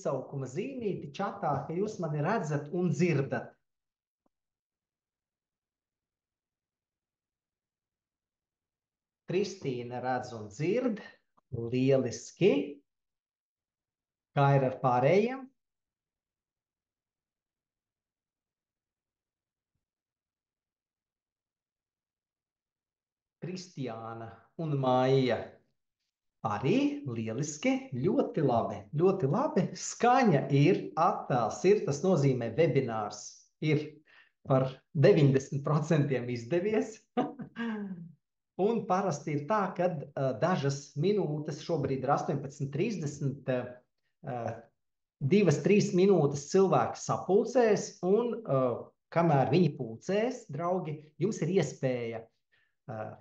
izsaukuma zīmīti čatā, ka jūs mani redzat un dzirdat. Kristīna redz un dzird. Lieliski. Kā ir ar pārējiem? Kristiāna un Maija. Arī lieliski, ļoti labi, ļoti labi. Skaņa ir, attēls ir, tas nozīmē webinārs ir par 90% izdevies. Un parasti ir tā, ka dažas minūtes, šobrīd ir 18:30, 2-3 minūtes cilvēki sapulcēs, un kamēr viņi pulcēs, draugi, jums ir iespēja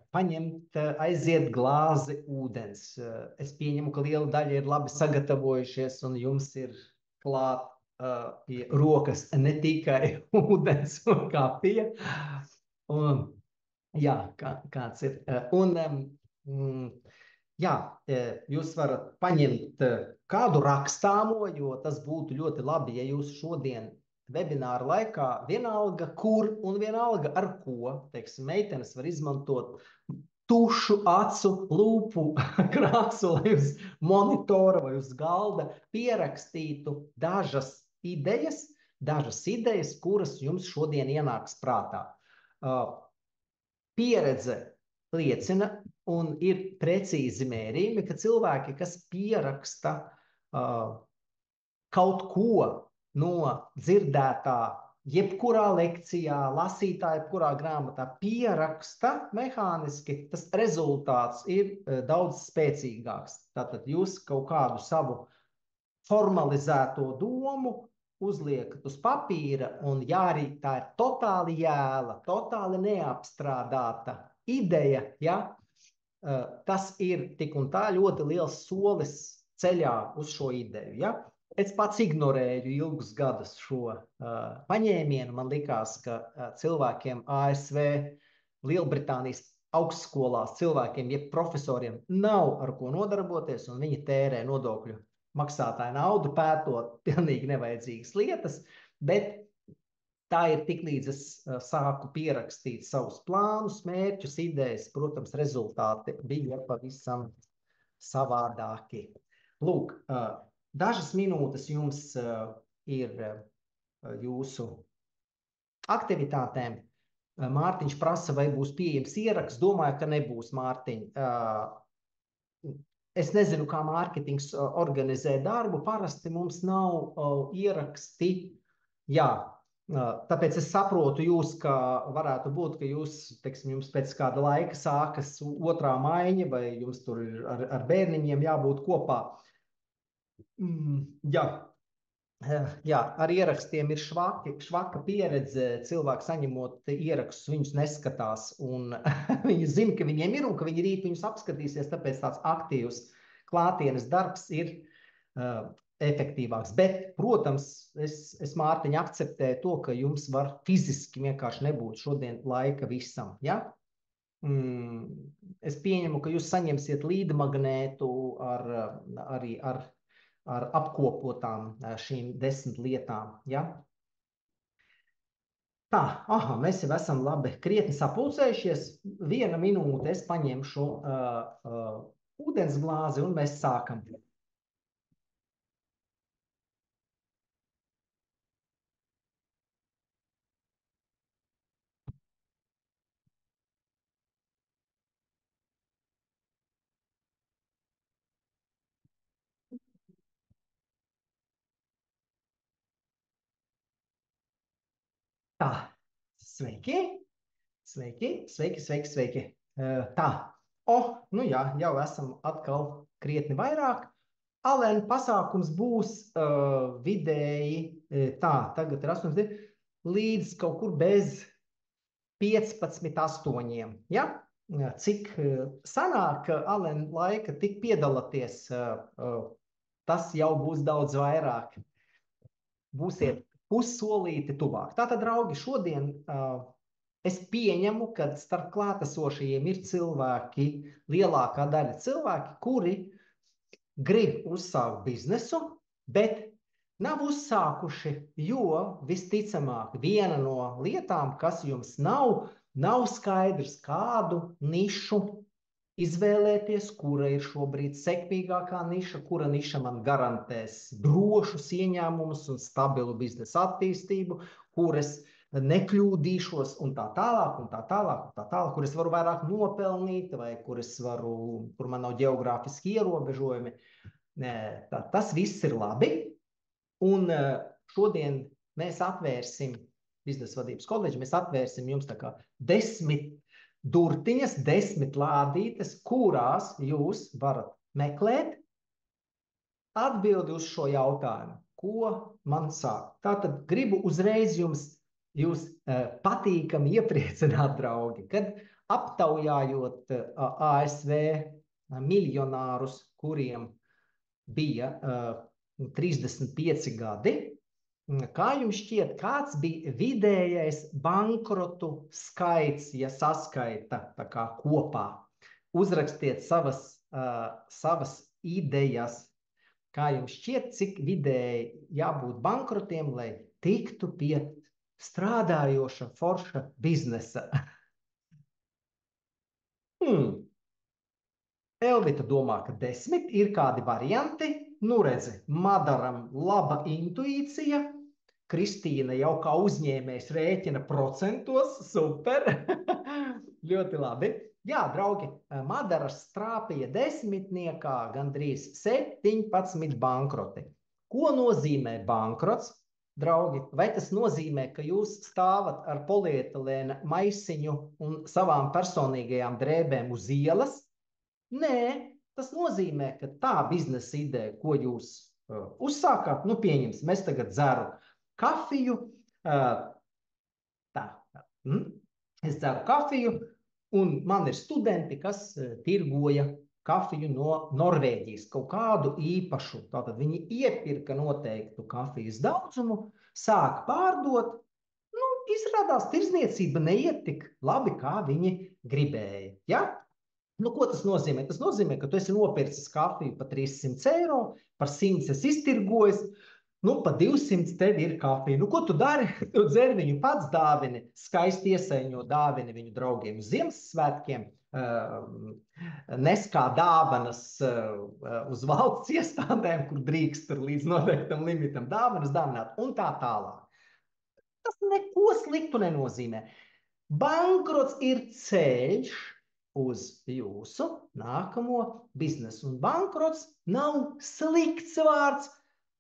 paņemt, aiziet glāzi ūdens. Es pieņemu, ka liela daļa ir labi sagatavojušies, un jums ir klāt pie rokas ne tikai ūdens un kafija. Un, jā, kāds ir. Un, jā, jūs varat paņemt kādu rakstāmo, jo tas būtu ļoti labi, ja jūs šodien webināra laikā vienalga kur un vienalga ar ko, teiksim, meitenes var izmantot tušu, acu, lūpu krāsu, lai uz monitora vai uz galda pierakstītu dažas idejas, kuras jums šodien ienāks prātā. Pieredze liecina un ir precīzi mērījumi, ka cilvēki, kas pieraksta kaut ko no dzirdētā, jebkurā lekcijā, lasītā, jebkurā grāmatā pieraksta mehāniski, tas rezultāts ir daudz spēcīgāks. Tātad jūs kaut kādu savu formalizēto domu uzliekat uz papīra, un ja arī tā ir totāli jēla, totāli neapstrādāta ideja, ja, tas ir tik un tā ļoti liels solis ceļā uz šo ideju, ja. Es pats ignorēju ilgus gadus šo paņēmienu. Man likās, ka cilvēkiem ASV, Lielbritānijas augstskolās cilvēkiem, jeb profesoriem nav ar ko nodarboties, un viņi tērē nodokļu maksātāju naudu, pētot pilnīgi nevajadzīgas lietas, bet tā ir tiklīdz es sāku pierakstīt savus plānus, mērķus, idejas, protams, rezultāti bija pavisam savādāki. Lūk, dažas minūtes jums ir jūsu aktivitātēm. Mārtiņš prasa, vai būs pieejams ieraksts. Domāju, ka nebūs, Mārtiņ. Es nezinu, kā mārketings organizē darbu. Parasti mums nav ieraksti. Jā, tāpēc es saprotu jūs, ka varētu būt, ka jūs, teiksim, jums pēc kāda laika sākas otrā maiņa, vai jums tur ir ar bērniņiem jābūt kopā. Jā, ar ierakstiem ir švaka pieredze. Cilvēki saņemot ierakstus, viņus neskatās, un viņi zina, ka viņiem ir, un ka viņi rīt viņus apskatīsies, tāpēc tāds aktīvs klātienes darbs ir efektīvāks. Bet, protams, es Mārtiņ akceptēju to, ka jums var fiziski vienkārši nebūt šodien laika visam, ja? Es pieņemu, ka jūs saņemsiet līdmagnētu arī ar apkopotām šīm 10 lietām, ja? Tā, mēs jau esam labi krietni sapulcējušies. 1 minūte es paņemšu ūdens glāzi, un mēs sākam. Tā, sveiki. Tā, nu jā, jau esam atkal krietni vairāk. Alēna pasākums būs vidēji, tagad ir 8, līdz kaut kur bez 15:08, ja? Cik sanāk, Alēna, laika tik piedalāties, tas jau būs daudz vairāk. Būsiet pussolīti tuvāk. Tātad, draugi, šodien es pieņemu, ka starp klātesošajiem ir cilvēki, lielākā daļa cilvēki, kuri grib uzsākt biznesu, bet nav uzsākuši, jo visticamāk viena no lietām, kas jums nav skaidrs, kādu nišu izvēlēties, kura ir šobrīd sekmīgākā niša, kura niša man garantēs drošus ieņēmumus un stabilu biznesa attīstību, kuras nekļūdīšos un tā tālāk, un tā tālāk, un tā tālāk, kur es varu vairāk nopelnīt, vai kur man nav geogrāfiski ierobežojumi. Tas viss ir labi. Un šodien mēs atvērsim biznesa vadības koledžu, mēs atvērsim jums tā kā 10 durtiņas, 10 lādītes, kurās jūs varat meklēt atbildi uz šo jautājumu, ko man sāk. Tātad gribu uzreiz jūs patīkami iepriecināt, draugi, kad aptaujājot ASV miljonārus, kuriem bija 35 gadi. Kā jums šķiet, kāds bija vidējais bankrotu skaits, ja saskaita tā kā kopā? Uzrakstiet savas idejas. Kā jums šķiet, cik vidēji jābūt bankrotiem, lai tiktu pie strādājoša forša biznesa? Elvita domā, ka 10 ir kādi varianti. Nu redzi, Madaram laba intuīcija, Kristīna jau kā uzņēmējs rēķina procentos, super, ļoti labi. Jā, draugi, Madaras strāpīja 10-niekā gandrīz 17 bankroti. Ko nozīmē bankrots, draugi? Vai tas nozīmē, ka jūs stāvat ar polietilēna maisiņu un savām personīgajām drēbēm uz ielas? Nē, tas nozīmē, ka tā biznesa ideja, ko jūs uzsākāt, nu pieņemsim, es tagad dzeru kafiju, es dzeru kafiju, un man ir studenti, kas tirgoja kafiju no Norvēģijas, kaut kādu īpašu. Tātad viņi iepirka noteiktu kafijas daudzumu, sāk pārdot, nu, izrādās tirdzniecība neiet tik labi, kā viņi gribēja, ja? Nu, ko tas nozīmē? Tas nozīmē, ka tu esi nopircis kafiju par 300 eiro, par 100 es iztirgojis, nu, par 200 tev ir kafija. Nu, ko tu dari? Tu dzer viņu pats, dāvini, skaisti iesaiņo, dāvini viņu draugiem uz Ziemassvētkiem, nes kā dāvanas uz valsts iestādēm, kur drīkst līdz noteiktam limitam dāvanas dāvināt un tā tālāk. Tas neko sliktu nenozīmē. Bankrots ir ceļš uz jūsu nākamo biznesu. Un bankrots nav slikts vārds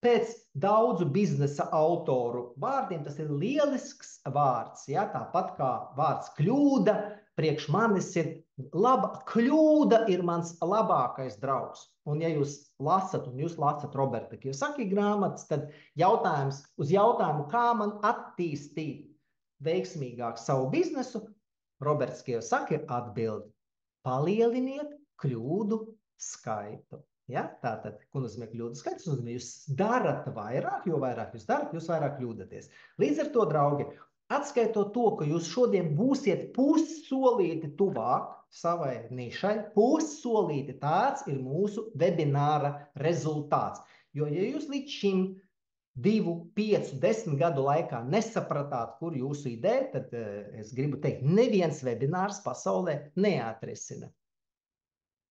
pēc daudzu biznesa autoru vārdiem. Tas ir lielisks vārds. Ja? Tāpat kā vārds kļūda, priekš manis ir laba. Kļūda ir mans labākais draugs. Un ja jūs lasat Roberta Kiyosaki grāmatas, tad uz jautājumu, kā man attīstīt veiksmīgāk savu biznesu, Roberts Kiyosaki atbild: palieliniet kļūdu skaitu. Ja? Tātad, ko nozīmē kļūdu skaits? Tas nozīmē, jūs darat vairāk, jo vairāk jūs darat, jūs vairāk kļūdaties. Līdz ar to, draugi, atskaitot to, ka jūs šodien būsiet pussolīti tuvāk savai nišai, pussolīti, tāds ir mūsu webināra rezultāts. Jo, ja jūs līdz šim 2, 5, 10 gadu laikā nesapratāt, kur jūsu ideja, tad es gribu teikt, neviens webinārs pasaulē neatrisina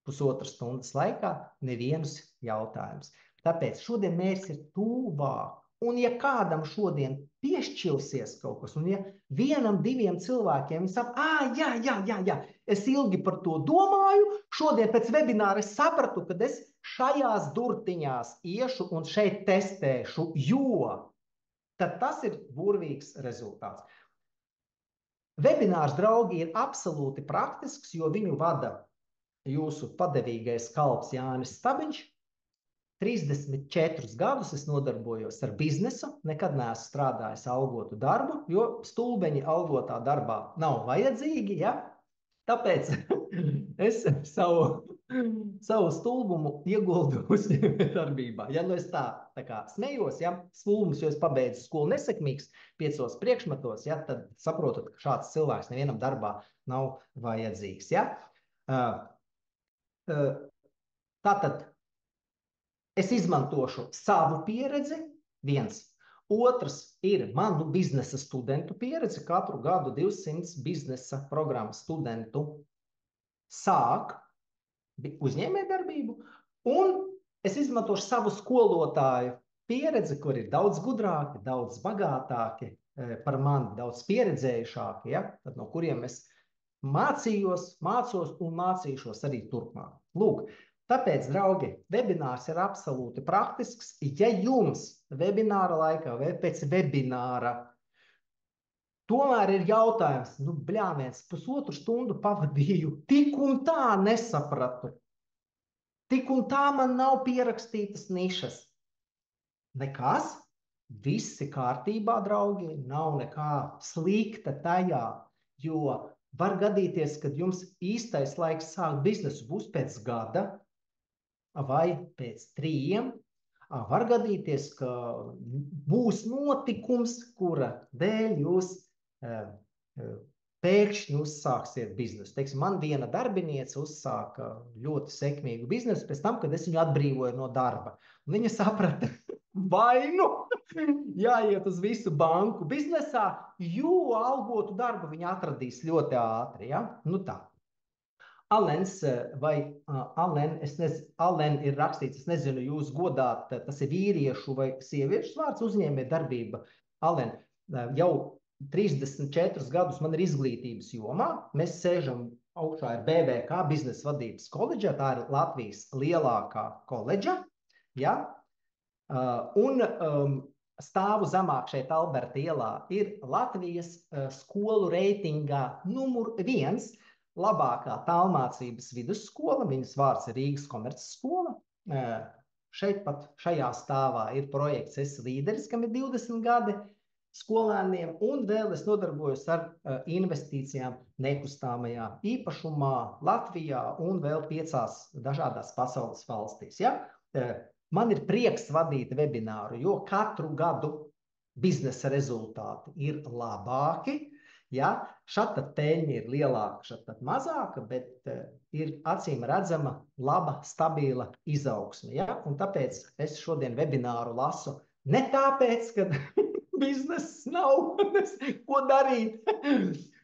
pusotras stundas laikā nevienus jautājumus. Tāpēc šodien mērķis ir tuvāk. Un ja kādam šodien piešķilsies kaut kas, un ja 1, 2 cilvēkiem viņi saka, jā, es ilgi par to domāju, šodien pēc webināra es sapratu, ka es šajās durtiņās iešu un šeit testēšu, jo tad tas ir burvīgs rezultāts. Webinārs, draugi, ir absolūti praktisks, jo viņu vada jūsu padevīgais kalps Jānis Stabiņš. 34 gadus es nodarbojos ar biznesu, nekad neesmu strādājis algotu darbu, jo stulbeņi algotā darbā nav vajadzīgi, ja? Tāpēc es savu stulbumu ieguldu uzņēmējdarbībā. Ja nu es tā kā smējos, ja, stulbums, jo es pabeidzu skolu nesekmīgs 5 priekšmetos, ja, tad saprotat, ka šāds cilvēks nevienam darbā nav vajadzīgs. Ja. Tātad es izmantošu savu pieredzi, Viens. Otrs ir manu biznesa studentu pieredze. Katru gadu 200 biznesa programmas studentu sāk uzņēmējdarbību, un es izmantošu savu skolotāju pieredzi, kur ir daudz gudrāki, daudz bagātāki par mani, daudz pieredzējušāki, ja? Tad, no kuriem es mācos un mācīšos arī turpmāk. Lūk, tāpēc, draugi, webinārs ir absolūti praktisks. Ja jums webināra laikā vai pēc webināra tomēr ir jautājums, bļāviens, pusotru stundu pavadīju, tik un tā nesapratu. Tik un tā man nav pierakstītas nišas. Nekas, visi kārtībā, draugi, nav nekā slikta tajā, jo var gadīties, kad jums īstais laiks sākt biznesu būs pēc gada vai pēc 3. Var gadīties, ka būs notikums, kura dēļ jūs pēkšņi uzsāksiet biznesu. Teiksim, man viena darbiniece uzsāka ļoti sekmīgu biznesu pēc tam, kad es viņu atbrīvoju no darba. Viņa saprata, vainu jāiet uz visu banku biznesā, jo algotu darbu viņa atradīs ļoti ātri. Ja? Tā. Alens Alen ir rakstīts, es nezinu, jūs godāt, tas ir vīriešu vai sieviešu vārds uzņēmē darbība. Alen, jau 34 gadus man ir izglītības jomā. Mēs sēžam augšā ir BVK biznesa vadības koledža, tā ir Latvijas lielākā koledža, ja? Un stāvu zemāk šeit Alberta ielā ir Latvijas skolu reitingā numur 1 labākā tālmācības vidusskola, viņas vārds ir Rīgas komercskola. Šeit pat šajā stāvā ir projekts Es līderis, kam ir 20 gadi skolēniem, un vēl es nodarbojos ar investīcijām nekustāmajā īpašumā Latvijā un vēl 5 dažādās pasaules valstīs. Ja? Man ir prieks vadīt webināru, jo katru gadu biznesa rezultāti ir labāki. Ja? Šāda peļņa ir lielāka, šāda mazāka, bet ir acīm redzama laba, stabila izaugsme. Ja? Un tāpēc es šodien webināru lasu ne tāpēc, ka bizness nav, ko darīt,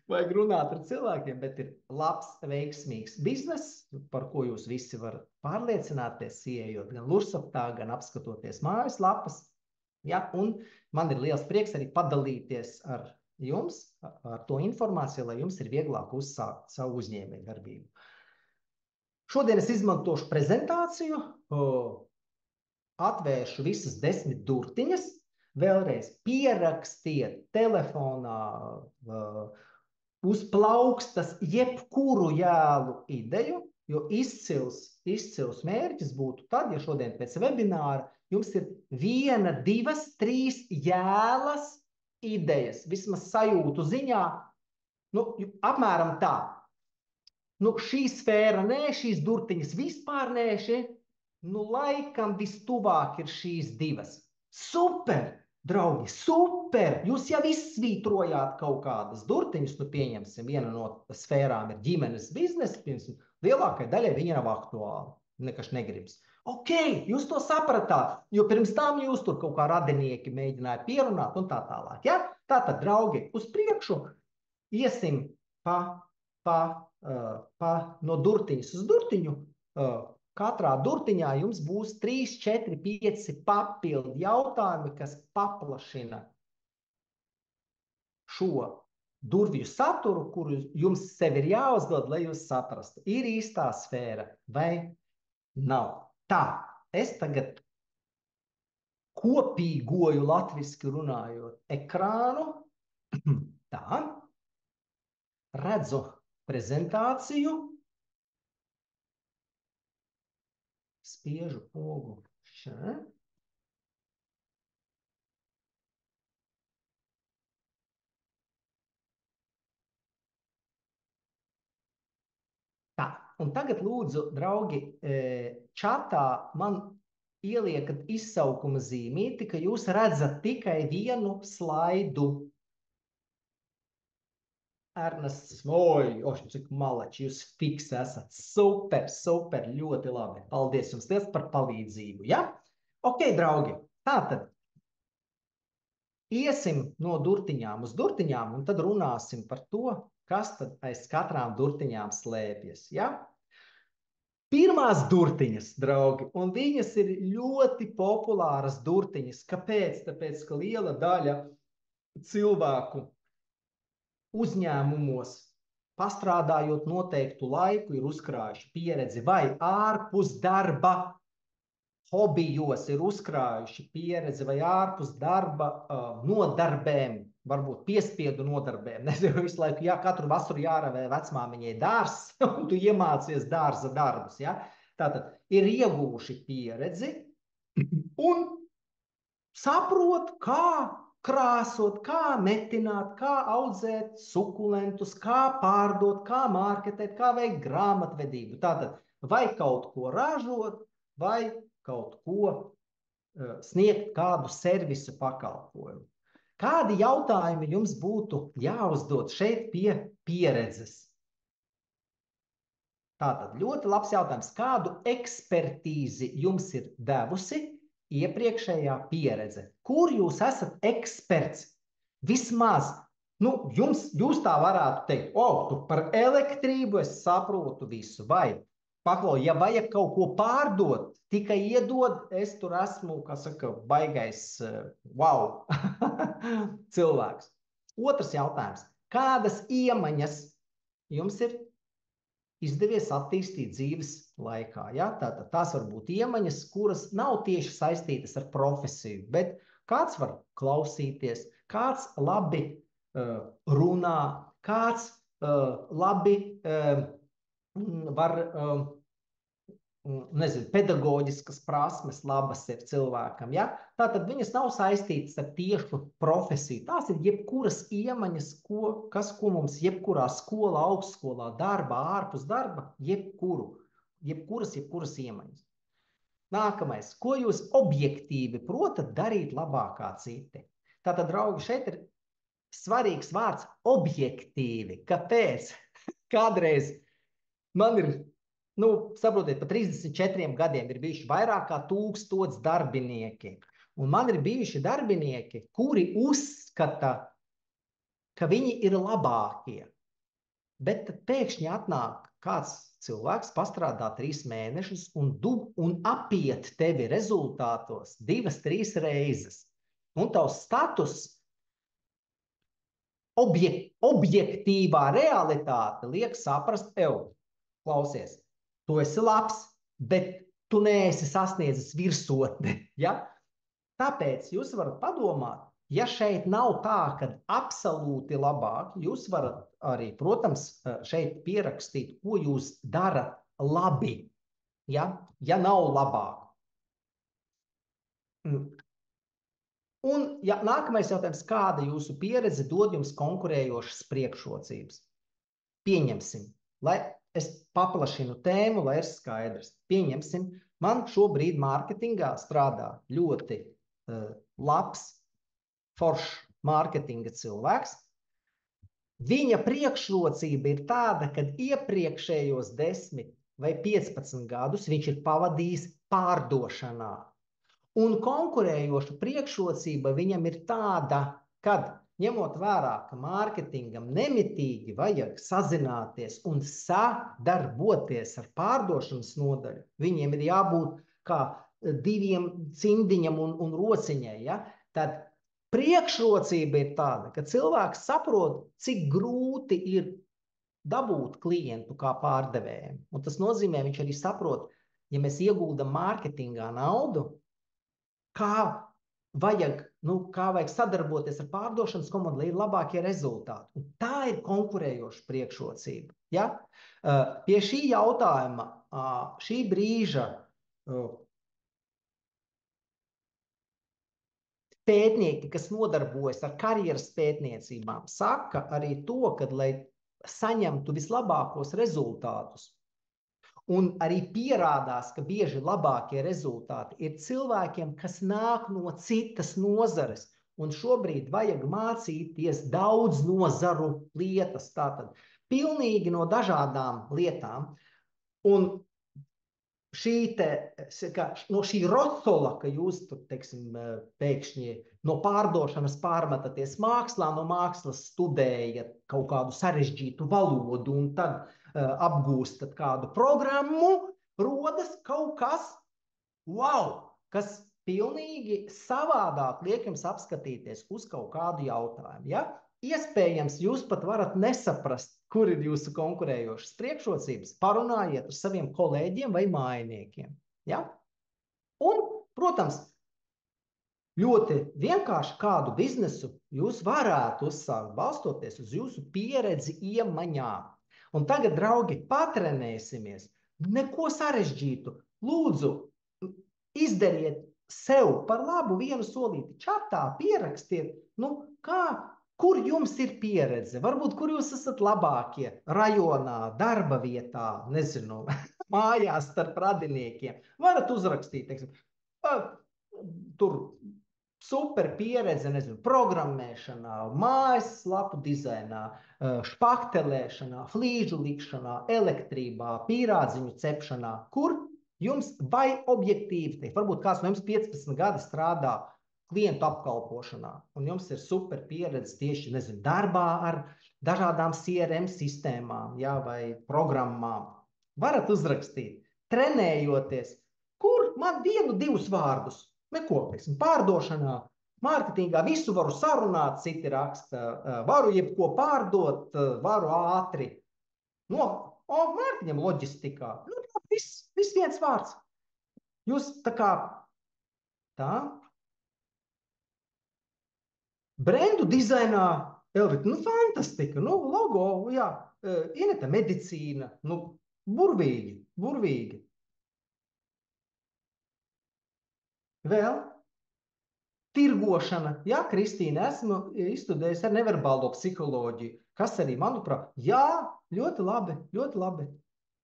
vajag runāt ar cilvēkiem, bet ir labs, veiksmīgs bizness, par ko jūs visi varat pārliecināties, ieejot gan Lursaptā, gan apskatoties mājaslapas. Ja? Un man ir liels prieks arī padalīties ar jums, ar to informāciju, lai jums ir vieglāk uzsākt savu uzņēmējdarbību. Šodien es izmantošu prezentāciju, atvēršu visas 10 durtiņas, vēlreiz pierakstiet telefonā uz plaukstas jebkuru jēlu ideju, jo izcils mērķis būtu tad, ja šodien pēc webināra jums ir 1, 2, 3 jēlas idejas, vismaz sajūtu ziņā, apmēram tā. Šī sfēra nē, šīs durtiņas vispār nē, laikam vistuvāk ir šīs 2. Super, draugi, super! Jūs jau izsvītrojāt kaut kādas durtiņas, pieņemsim, viena no sfērām ir ģimenes biznesa, lielākai daļai viņa nav aktuāla, nekas negribas. Ok, jūs to sapratāt, jo pirms tam jūs tur kaut kā radinieki mēģināja pierunāt un tā tālāk. Ja? Tātad, draugi, uz priekšu iesim no durtiņas uz durtiņu. Katrā durtiņā jums būs 3, 4, 5 papildu jautājumi, kas paplašina šo durvju saturu, kuru jums sev ir jāuzdod, lai jūs saprastu. Ir īstā sfēra vai nav. Tā, es tagad kopīgoju latviski runājot ekrānu. Tā, redzu prezentāciju. Spiežu pogu šeit. Tā, un tagad lūdzu, draugi, čatā man ieliekat izsaukuma zīmīti, ka jūs redzat tikai vienu slaidu. Ernests, cik malači, jūs fiks esat. Super, super, ļoti labi. Paldies jums liels par palīdzību, ja? Ok, draugi, tātad iesim no durtiņām uz durtiņām, un tad runāsim par to, kas tad aiz katrām durtiņām slēpjas. Ja? Pirmās durtiņas, draugi, un viņas ir ļoti populāras durtiņas. Kāpēc? Tāpēc, ka liela daļa cilvēku uzņēmumos, pastrādājot noteiktu laiku, ir uzkrājuši pieredzi vai ārpus darba, hobijos ir uzkrājuši pieredzi vai ārpus darba nodarbēm, varbūt piespiedu nodarbēm. Nezinu, visu laiku, ja katru vasaru jāravē vecmāmiņai dārs, un tu iemācies dārza darbus. Ja? Tātad ir ieguvuši pieredzi un saprot, kā krāsot, kā metināt, kā audzēt sukulentus, kā pārdot, kā mārketēt, kā veikt grāmatvedību. Tātad vai kaut ko ražot, vai kaut ko sniegt kādu servisu pakalpojumu. Kādi jautājumi jums būtu jāuzdod šeit pie pieredzes? Tātad ļoti labs jautājums. Kādu ekspertīzi jums ir devusi iepriekšējā pieredze? Kur jūs esat eksperts? Vismaz, jūs tā varētu teikt, tu par elektrību es saprotu visu, vai paklau, ja vajag kaut ko pārdot, tikai iedod, es tur esmu, kā saka, baigais, wow, cilvēks. Otrs jautājums. Kādas iemaņas jums ir izdevies attīstīt dzīves laikā? Ja? Tātad tās var būt iemaņas, kuras nav tieši saistītas ar profesiju, bet kāds var klausīties, kāds labi runā, kāds labi var, nezinu, pedagoģiskas prasmes labas ir cilvēkam. Ja? Tātad viņas nav saistītas ar tiešu profesiju. Tās ir jebkuras iemaņas, ko mums jebkurā skolā, augstskolā, darbā, ārpus darba, jebkuras iemaņas. Nākamais, ko jūs objektīvi protat darīt labāk kā citi? Tātad, draugi, šeit ir svarīgs vārds objektīvi. Kāpēc? Kādreiz man ir, saprotiet, pa 34 gadiem ir bijuši vairāk kā 1000 darbinieki. Un man ir bijuši darbinieki, kuri uzskata, ka viņi ir labākie. Bet tad pēkšņi atnāk kāds cilvēks, pastrādā 3 mēnešus un apiet tevi rezultātos 2-3 reizes. Un tavs status objektīvā realitāte liek saprast, klausies, tu esi labs, bet tu neesi sasniedzis virsotni. Ja? Tāpēc jūs varat padomāt, ja šeit nav tā, ka absolūti labāk, jūs varat arī, protams, šeit pierakstīt, ko jūs darat labi, ja nav labāk. Un nākamais jautājums, kāda jūsu pieredze dod jums konkurējošas priekšrocības? Pieņemsim, lai es paplašinu tēmu, lai ir skaidrs. Pieņemsim, man šobrīd mārketingā strādā ļoti labs, foršs mārketinga cilvēks. Viņa priekšrocība ir tāda, ka iepriekšējos 10 vai 15 gadus viņš ir pavadījis pārdošanā. Un konkurējoša priekšrocība viņam ir tāda, kad ņemot vērā, ka mārketingam nemitīgi vajag sazināties un sadarboties ar pārdošanas nodaļu, viņiem ir jābūt kā 2 cimdiņam un rociņai. Ja? Tad priekšrocība ir tāda, ka cilvēks saprot, cik grūti ir dabūt klientu kā pārdevējiem. Un tas nozīmē, viņš arī saprot, ja mēs ieguldam mārketingā naudu, kā vajag sadarboties ar pārdošanas komandu, lai ir labākie rezultāti. Un tā ir konkurējoša priekšrocība. Ja? Pie šī jautājuma, šī brīža pētnieki, kas nodarbojas ar karjeras pētniecībām, saka arī to, ka, lai saņemtu vislabākos rezultātus, un arī pierādās, ka bieži labākie rezultāti ir cilvēkiem, kas nāk no citas nozares. Un šobrīd vajag mācīties daudz nozaru lietas. Tātad pilnīgi no dažādām lietām. Un no šī rotola, ka jūs tur, teiksim, pēkšņi no pārdošanas pārmetaties mākslā, no mākslas studējat kaut kādu sarežģītu valodu un tad apgūstat kādu programmu, rodas kaut kas, wow, kas pilnīgi savādāk liek jums apskatīties uz kaut kādu jautājumu. Ja? Iespējams, jūs pat varat nesaprast, kur ir jūsu konkurējošas priekšrocības. Parunājiet ar saviem kolēģiem vai mājiniekiem. Ja? Un, protams, ļoti vienkārši kādu biznesu jūs varētu uzsākt, balstoties uz jūsu pieredzi iemaņām. Un tagad, draugi, patrenēsimies. Neko sarežģītu. Lūdzu, izdariet sev par labu vienu solīti. Čatā pierakstiet, kur jums ir pieredze, varbūt kur jūs esat labākie rajonā, darba vietā, nezinu, mājās starp radiniekiem. Varat uzrakstīt, teiksim, tur super pieredze, nezinu, programmēšanā, mājaslapu dizainā, špaktelēšanā, flīžu likšanā, elektrībā, pīrādziņu cepšanā, kur jums vai objektīvi, teikt, varbūt kāds no jums 15 gadi strādā klientu apkalpošanā, un jums ir super pieredze tieši, nezinu, darbā ar dažādām CRM sistēmām, jā, vai programmām. Varat uzrakstīt, trenējoties, kur man 1-2 vārdus, neko, teiksim, pārdošanā, mārketingā, visu varu sarunāt, citi raksta, varu jebko pārdot, varu ātri. Mārketingam loģistikā, viss viens vārds. Jūs tā, brendu dizainā, Elvita, fantastika, logo, jā, Ineta medicīna, burvīgi. Vēl tirgošana, jā, Kristīna, esmu izstudējusi ar neverbālo psiholoģiju, kas arī, manuprāt, jā, ļoti labi.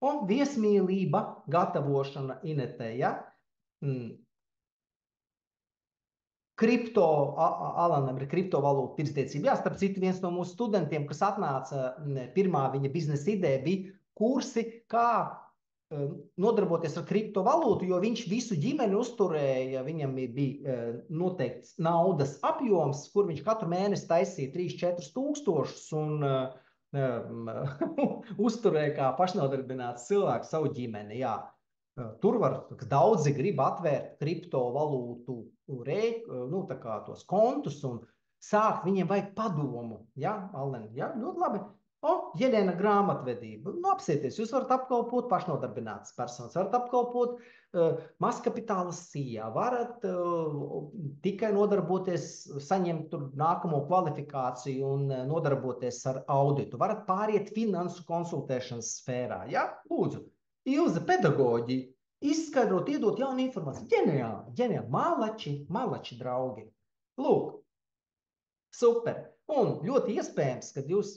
Un viesmīlība, gatavošana Inetē, jā. Alanam ir kriptovalūtu tirdzniecība. Jā, starp citu, viens no mūsu studentiem, kas atnāca, pirmā viņa biznesa ideja bija kursi, kā nodarboties ar kriptovalūtu, jo viņš visu ģimeni uzturēja, viņam bija noteikts naudas apjoms, kur viņš katru mēnesi taisīja 3-4 tūkstošus un uzturēja kā pašnodarbināts cilvēks savu ģimeni, jā. Tur daudzi grib atvērt kriptovalūtu tos kontus un sākt, viņiem vajag padomu. Ja, Alen, ja, ļoti labi. Jeļena grāmatvedība. Apsieties, jūs varat apkalpot pašnodarbinātas personas, varat apkalpot mazkapitāla CEO, varat tikai nodarboties, saņemt nākamo kvalifikāciju un nodarboties ar auditu. Varat pāriet finansu konsultēšanas sfērā. Ja? Lūdzu. Ilze, pedagoģija, izskaidrot, iedot jaunu informāciju. Ģeniāli, malači, draugi. Lūk, super. Un ļoti iespējams, kad jūs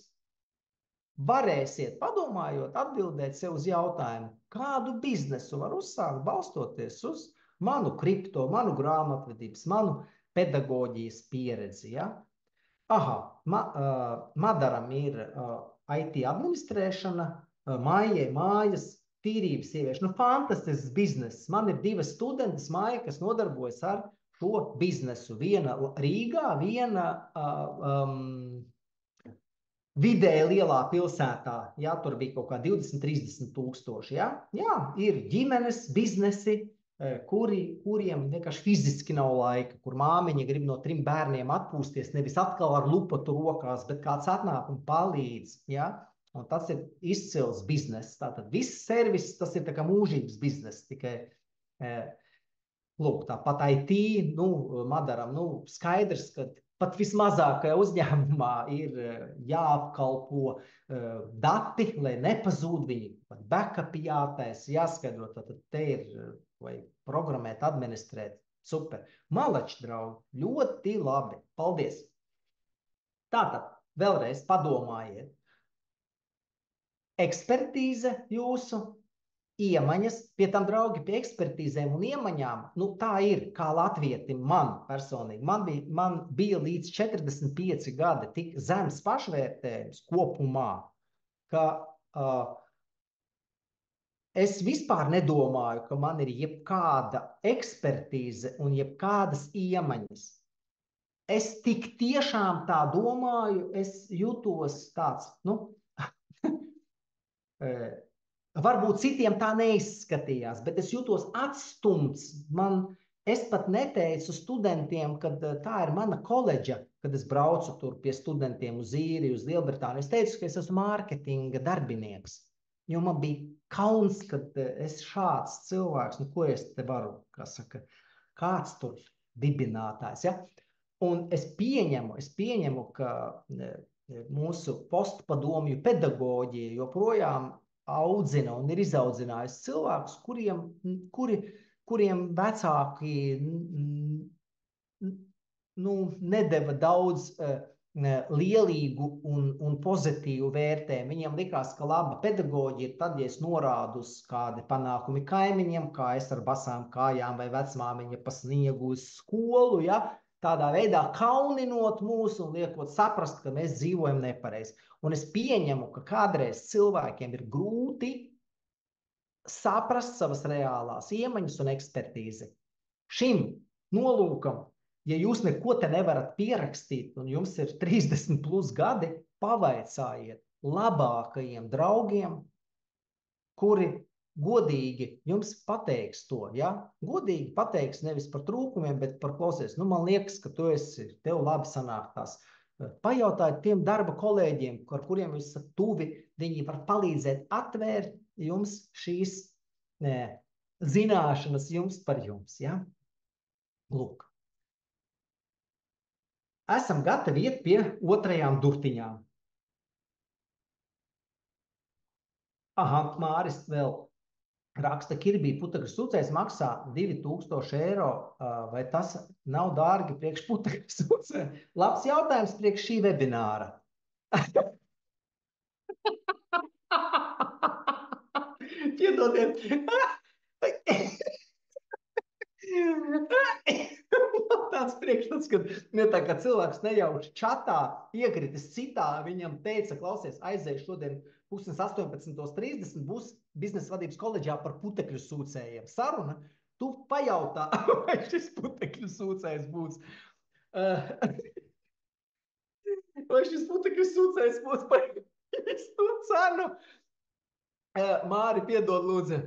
varēsiet, padomājot, atbildēt sev uz jautājumu, kādu biznesu var uzsākt, balstoties uz manu kripto, manu grāmatvedības, manu pedagoģijas pieredzi. Ja? Madaram ir IT administrēšana, Maijai mājas, tīrības sieviešu. Fantastisks bizness. Man ir 2 studentas, Maija, kas nodarbojas ar šo biznesu. Viena Rīgā, viena vidēji lielā pilsētā. Jā, tur bija kaut kā 20-30 tūkstoši. Jā, ir ģimenes biznesi, kuriem vienkārši fiziski nav laika, kur māmiņa grib no 3 bērniem atpūsties, nevis atkal ar lupatu rokās, bet kāds atnāk un palīdz. Jā. Un tas ir izcils bizness. Tātad viss servis, tas ir tā kā mūžības bizness. Tikai, lūk, tāpat IT, Madaram, skaidrs, ka pat vismazākajā uzņēmumā ir jāapkalpo dati, lai nepazūd viņi. Pat backupi jātais, jāskaidro, tātad te ir, vai programmēt, administrēt. Super. Malači, draugi, ļoti labi. Paldies. Tātad, vēlreiz padomājiet. Ekspertīze jūsu, iemaņas, pie tam, draugi, pie ekspertīzēm un iemaņām, tā ir, kā latvietim man personīgi. Man bija līdz 45 gadi tik zems pašvērtējums kopumā, ka Es vispār nedomāju, ka man ir jebkāda ekspertīze un jebkādas iemaņas. Es tik tiešām tā domāju, es jūtos tāds, varbūt citiem tā neizskatījās, bet es jūtos atstumts. Es pat neteicu studentiem, ka tā ir mana koledža, kad es braucu tur pie studentiem uz īriju, uz Lielbritāniju. Es teicu, ka es esmu mārketinga darbinieks. Jo man bija kauns, ka es šāds cilvēks, ko es te varu, kāds tur dibinātājs. Ja? Un es pieņemu, ka mūsu postpadomju pedagoģija joprojām audzina un ir izaudzinājusi cilvēkus, kuriem vecāki nedeva daudz lielīgu un pozitīvu vērtējumu. Viņiem likās, ka laba pedagoģija ir tad, ja es norādu uz kādi panākumi kaimiņiem, kā es ar basām kājām vai vecmāmiņa pa sniegu uz skolu, ja? Tādā veidā kauninot mūs un liekot saprast, ka mēs dzīvojam nepareizi. Un es pieņemu, ka kādreiz cilvēkiem ir grūti saprast savas reālās iemaņas un ekspertīzi. Šim nolūkam, ja jūs neko te nevarat pierakstīt un jums ir 30 plus gadi, pavaicājiet labākajiem draugiem, kuri godīgi jums pateiks to, ja? Godīgi pateiks nevis par trūkumiem, bet par klausies. Man liekas, ka tev labi sanāk tās. Pajautājiet tiem darba kolēģiem, ar kuriem jūs esat tuvi, viņi var palīdzēt atvērt jums šīs zināšanas jums par jums, ja? Lūk. Esam gatavi iet pie otrajām durtiņām. Aha, Māris vēl raksta, Kirbija putekļu sūcējs maksā 2000 eiro, vai tas nav dārgi priekš putekļu sūcēja? Labs jautājums priekš šī webināra. Piedodiet. Tāds priekšstats, ka tā kā cilvēks nejauši čatā iekritis citā, viņam teica, klausies, aizēj šodien 18:30 būs biznesa vadības koledžā par putekļu sūcējiem. Saruna, tu pajautā, vai šis putekļu sūcējs būs. Vai šis putekļu sūcējs būs par visu cenu? Māri, piedod lūdzu.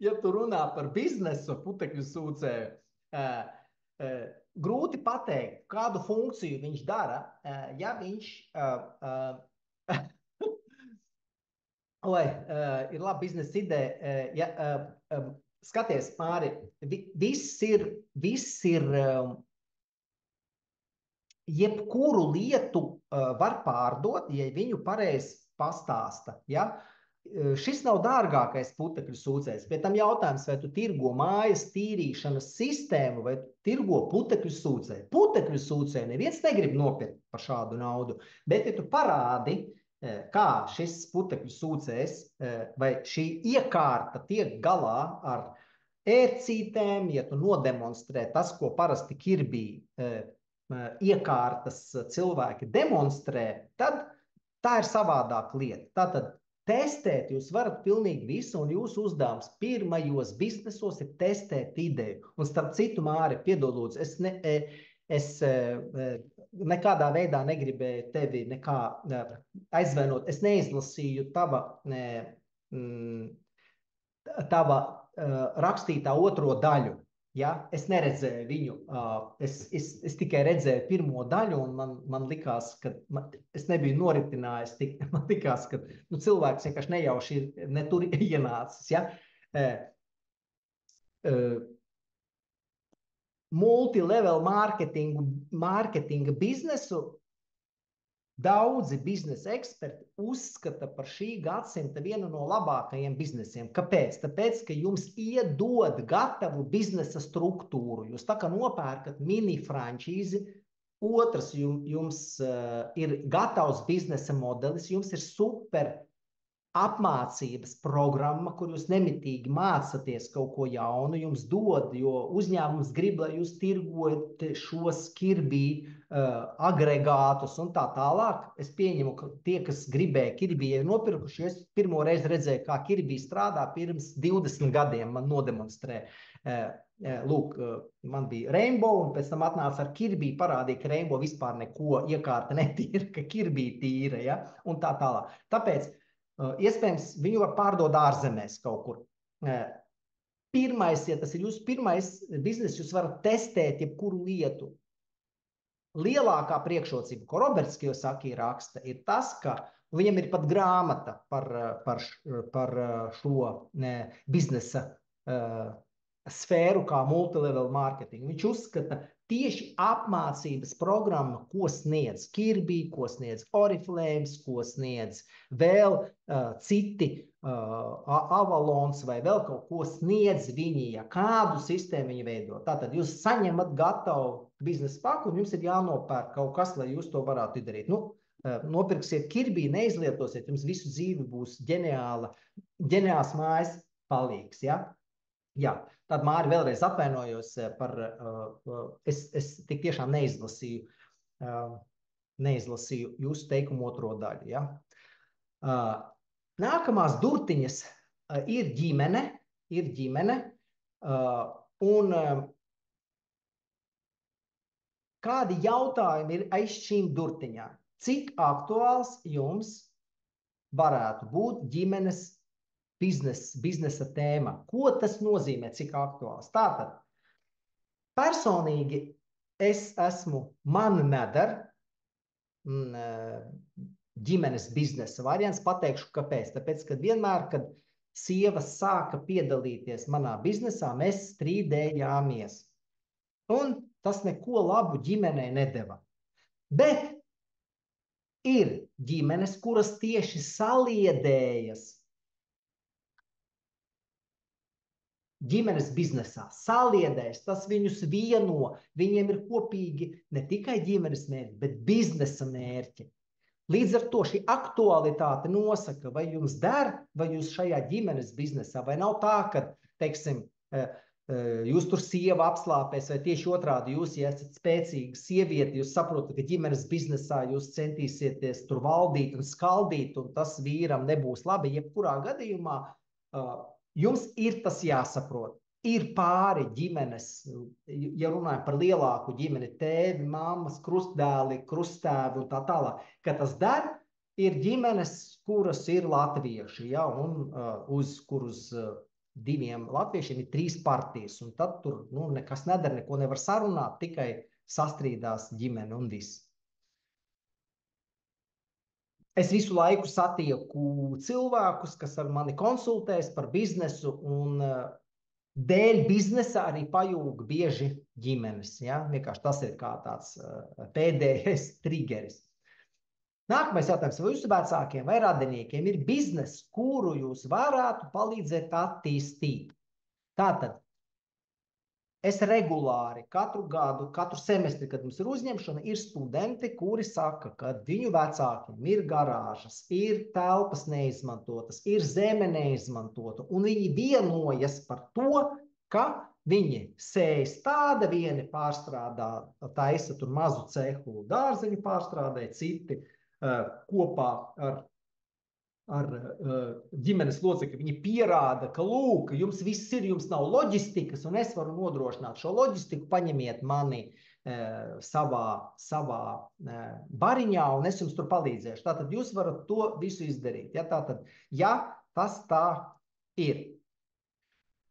Ja tu runā par biznesu putekļu sūcēju, grūti pateikt, kādu funkciju viņš dara, ja viņš ir laba biznesa ideja. Skaties, Māri, viss ir jebkuru lietu var pārdot, ja viņu pareizi pastāsta, ja? Šis nav dārgākais putekļu sūcējs. Pie tam jautājums, vai tu tirgo mājas tīrīšanas sistēmu, vai tu tirgo putekļu sūcēju. Putekļu sūcēju neviens negrib nopirkt par šādu naudu, bet ja tu parādi, kā šis putekļu sūcējs vai šī iekārta tiek galā ar ērcītēm, ja tu nodemonstrē tas, ko parasti Kirbija iekārtas cilvēki demonstrē, tad tā ir savādāka lieta. Tātad testēt jūs varat pilnīgi visu, un jūsu uzdevums pirmajos biznesos ir testēt ideju. Un starp citu, Māri, piedod lūdzu, es nekādā veidā negribēju tevi nekā aizvainot. Es neizlasīju tava rakstītā otro daļu. Ja? Es neredzēju viņu, es tikai redzēju pirmo daļu, un man likās, ka es nebiju noritinājis, man likās, ka cilvēks vienkārši nejauši ne tur ienācis. Ja? Multilevel mārketinga biznesu daudzi biznesa eksperti uzskata par šī gadsimta vienu no labākajiem biznesiem. Kāpēc? Tāpēc, ka jums iedod gatavu biznesa struktūru. Jūs tā kā nopērkat mini frančīzi, otrs jums ir gatavs biznesa modelis, jums ir super apmācības programma, kur jūs nemitīgi mācāties kaut ko jaunu, jums dod, jo uzņēmums grib, lai jūs tirgojat šos Kirby agregātus un tā tālāk. Es pieņemu, ka tie, kas gribēja Kirby, ir nopirkuši. Es pirmo reizi redzēju, kā Kirby strādā pirms 20 gadiem man nodemonstrē. Lūk, man bija Rainbow, un pēc tam atnāca ar Kirby, parādīja, ka Rainbow vispār neko iekārta netīra, ka Kirby tīra, ja? Un tā tālāk. Tāpēc iespējams, viņu var pārdot ārzemēs kaut kur. Pirmais, ja tas ir jūsu pirmais biznes, jūs varat testēt jebkuru lietu. Lielākā priekšrocība, ko Roberts Kiyosaki raksta, ir tas, ka viņam ir pat grāmata par šo biznesa sfēru kā multilevel marketing. Viņš uzskata tieši apmācības programma, ko sniedz Kirby, ko sniedz Oriflame, ko sniedz vēl citi Avalons vai vēl kaut ko sniedz viņi, ja kādu sistēmu viņi veido. Tātad jūs saņemat gatavu biznesa paku un jums ir jānopērk kaut kas, lai jūs to varētu izdarīt. Nu, nopirksiet Kirby, neizlietosiet, jums visu dzīvi būs ģeniāls mājas palīgs, ja? Jā, tad Māri vēlreiz atvainojos par, es tik tiešām neizlasīju jūsu teikumu otro daļu, ja? Nākamās durtiņas ir ģimene, un kādi jautājumi ir aiz šīm durtiņām? Cik aktuāls jums varētu būt ģimenes biznesa tēma? Ko tas nozīmē, cik aktuāls? Tātad, personīgi es esmu man nedar ģimenes biznesa variants, pateikšu, kāpēc. Tāpēc, ka vienmēr, kad sievas sāka piedalīties manā biznesā, mēs strīdējāmies. Un tas neko labu ģimenei nedeva. Bet ir ģimenes, kuras tieši saliedējas ģimenes biznesā, saliedējas, tas viņus vieno, viņiem ir kopīgi ne tikai ģimenes mērķi, bet biznesa mērķi. Līdz ar to šī aktualitāte nosaka, vai jums der, vai jūs šajā ģimenes biznesā, vai nav tā, ka, teiksim, jūs tur sieva apslāpēs, vai tieši otrādi jūs, ja esat spēcīga sieviete, jūs saprotat, ka ģimenes biznesā jūs centīsieties tur valdīt un skaldīt, un tas vīram nebūs labi, jebkurā gadījumā jums ir tas jāsaprot. Ir pāri ģimenes, ja runājam par lielāku ģimeni, tēvi, mammas, krustdēli, krusttēvi un tā tālāk, ka tas der, ir ģimenes, kuras ir latvieši, ja, un uz diviem latviešiem ir 3 partijas, un tad tur nekas nedara, neko nevar sarunāt, tikai sastrīdās ģimene un viss. Es visu laiku satieku cilvēkus, kas ar mani konsultēs par biznesu, un dēļ biznesa arī pajūg bieži ģimenes. Ja? Vienkārši tas ir kā tāds pēdējais trigeris. Nākamais jautājums, vai jūsu vecākiem vai radiniekiem ir bizness, kuru jūs varētu palīdzēt attīstīt? Tātad, es regulāri katru gadu, katru semestri, kad mums ir uzņemšana, ir studenti, kuri saka, ka viņu vecākiem ir garāžas, ir telpas neizmantotas, ir zeme neizmantota, un viņi vienojas par to, ka viņi sēj stāda, vieni pārstrādā, taisa tur mazu cehu dārzeņu pārstrādē, citi kopā ar ģimenes locekļi, viņi pierāda, ka lūk, jums viss ir, jums nav loģistikas, un es varu nodrošināt šo loģistiku, paņemiet mani savā bariņā, un es jums tur palīdzēšu. Tātad jūs varat to visu izdarīt. Ja? Tātad, ja tas tā ir.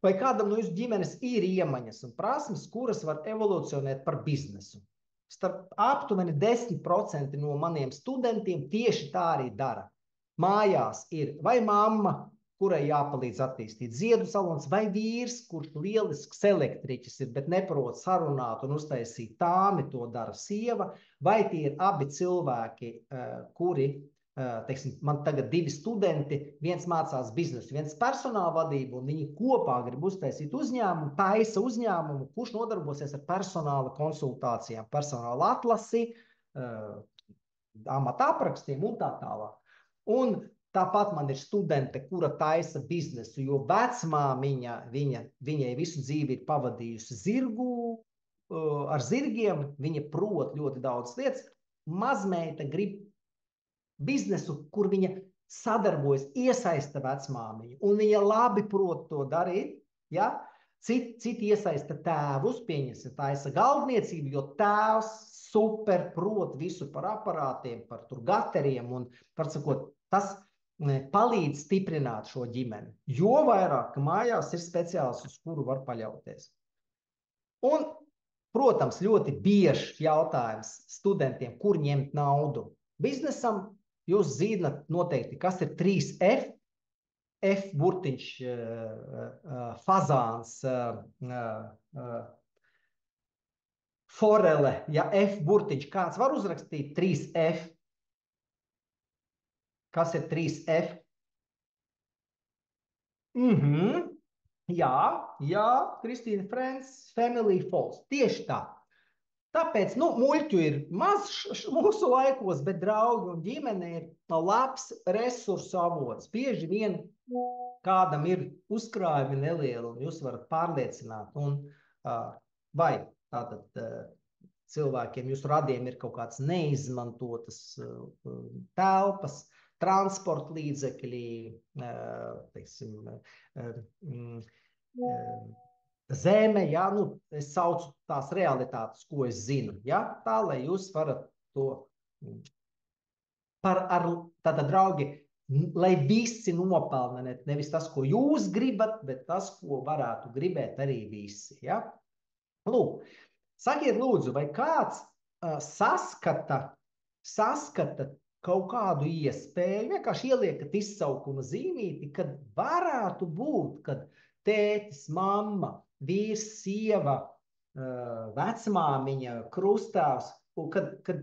Vai kādam no jūsu ģimenes ir iemaņas un prasmes, kuras var evolucionēt par biznesu? Starp aptuveni 10% no maniem studentiem tieši tā arī dara. Mājās ir vai mamma, kurai jāpalīdz attīstīt ziedu salons, vai vīrs, kurš lielisks elektriķis ir, bet neprot sarunāt un uztaisīt tāmi, to dara sieva, vai tie ir abi cilvēki, kuri, teiksim, man tagad 2 studenti, viens mācās biznesu, viens personāla vadību, un viņi kopā grib uztaisīt uzņēmumu, taisa uzņēmumu, kurš nodarbosies ar personāla konsultācijām, personāla atlasi, amata aprakstiem un tā tālāk. Un Tāpat man ir studente, kura taisa biznesu, jo vecmāmiņa viņai visu dzīvi ir pavadījusi ar zirgiem, viņa prot ļoti daudz lietas. Mazmeita grib biznesu, kur viņa sadarbojas, iesaista vecmāmiņu, un viņa labi prot to darīt, ja? Citi iesaista tēvus, pieņemsim, taisa galdniecību, jo tēvs super prot visu par aparātiem, par tur gateriem, un, par sakot, tas palīdz stiprināt šo ģimeni, jo vairāk mājās ir speciālists, uz kuru var paļauties. Un, protams, ļoti biežs jautājums studentiem, kur ņemt naudu biznesam. Jūs zināt noteikti, kas ir 3F. F burtiņš, fazāns, forele, ja F burtiņš. Kāds var uzrakstīt 3F? Kas ir 3F? Jā, Kristīna, Friends, Family, Falls. Tieši tā. Tāpēc, muļķu ir maz mūsu laikos, bet draugi un ģimene ir labs resursu avots. Bieži vien kādam ir uzkrājumi nelieli, un jūs varat pārliecināt, vai tātad cilvēkiem, jūsu radiem ir kaut kāds neizmantotas telpas, transporta līdzekļi, teiksim, zeme, ja, es saucu tās realitātes, ko es zinu, ja, tā, lai jūs varat to tātad, draugi, lai visi nopelna, nevis tas, ko jūs gribat, bet tas, ko varētu gribēt arī visi, ja. Lūk, sakiet lūdzu, vai kāds saskata kaut kādu iespēju, vienkārši ieliekat izsaukuma zīmīti, kad varētu būt, kad tētis, mamma, vīrs, sieva, vecmāmiņa, krustāvs, kad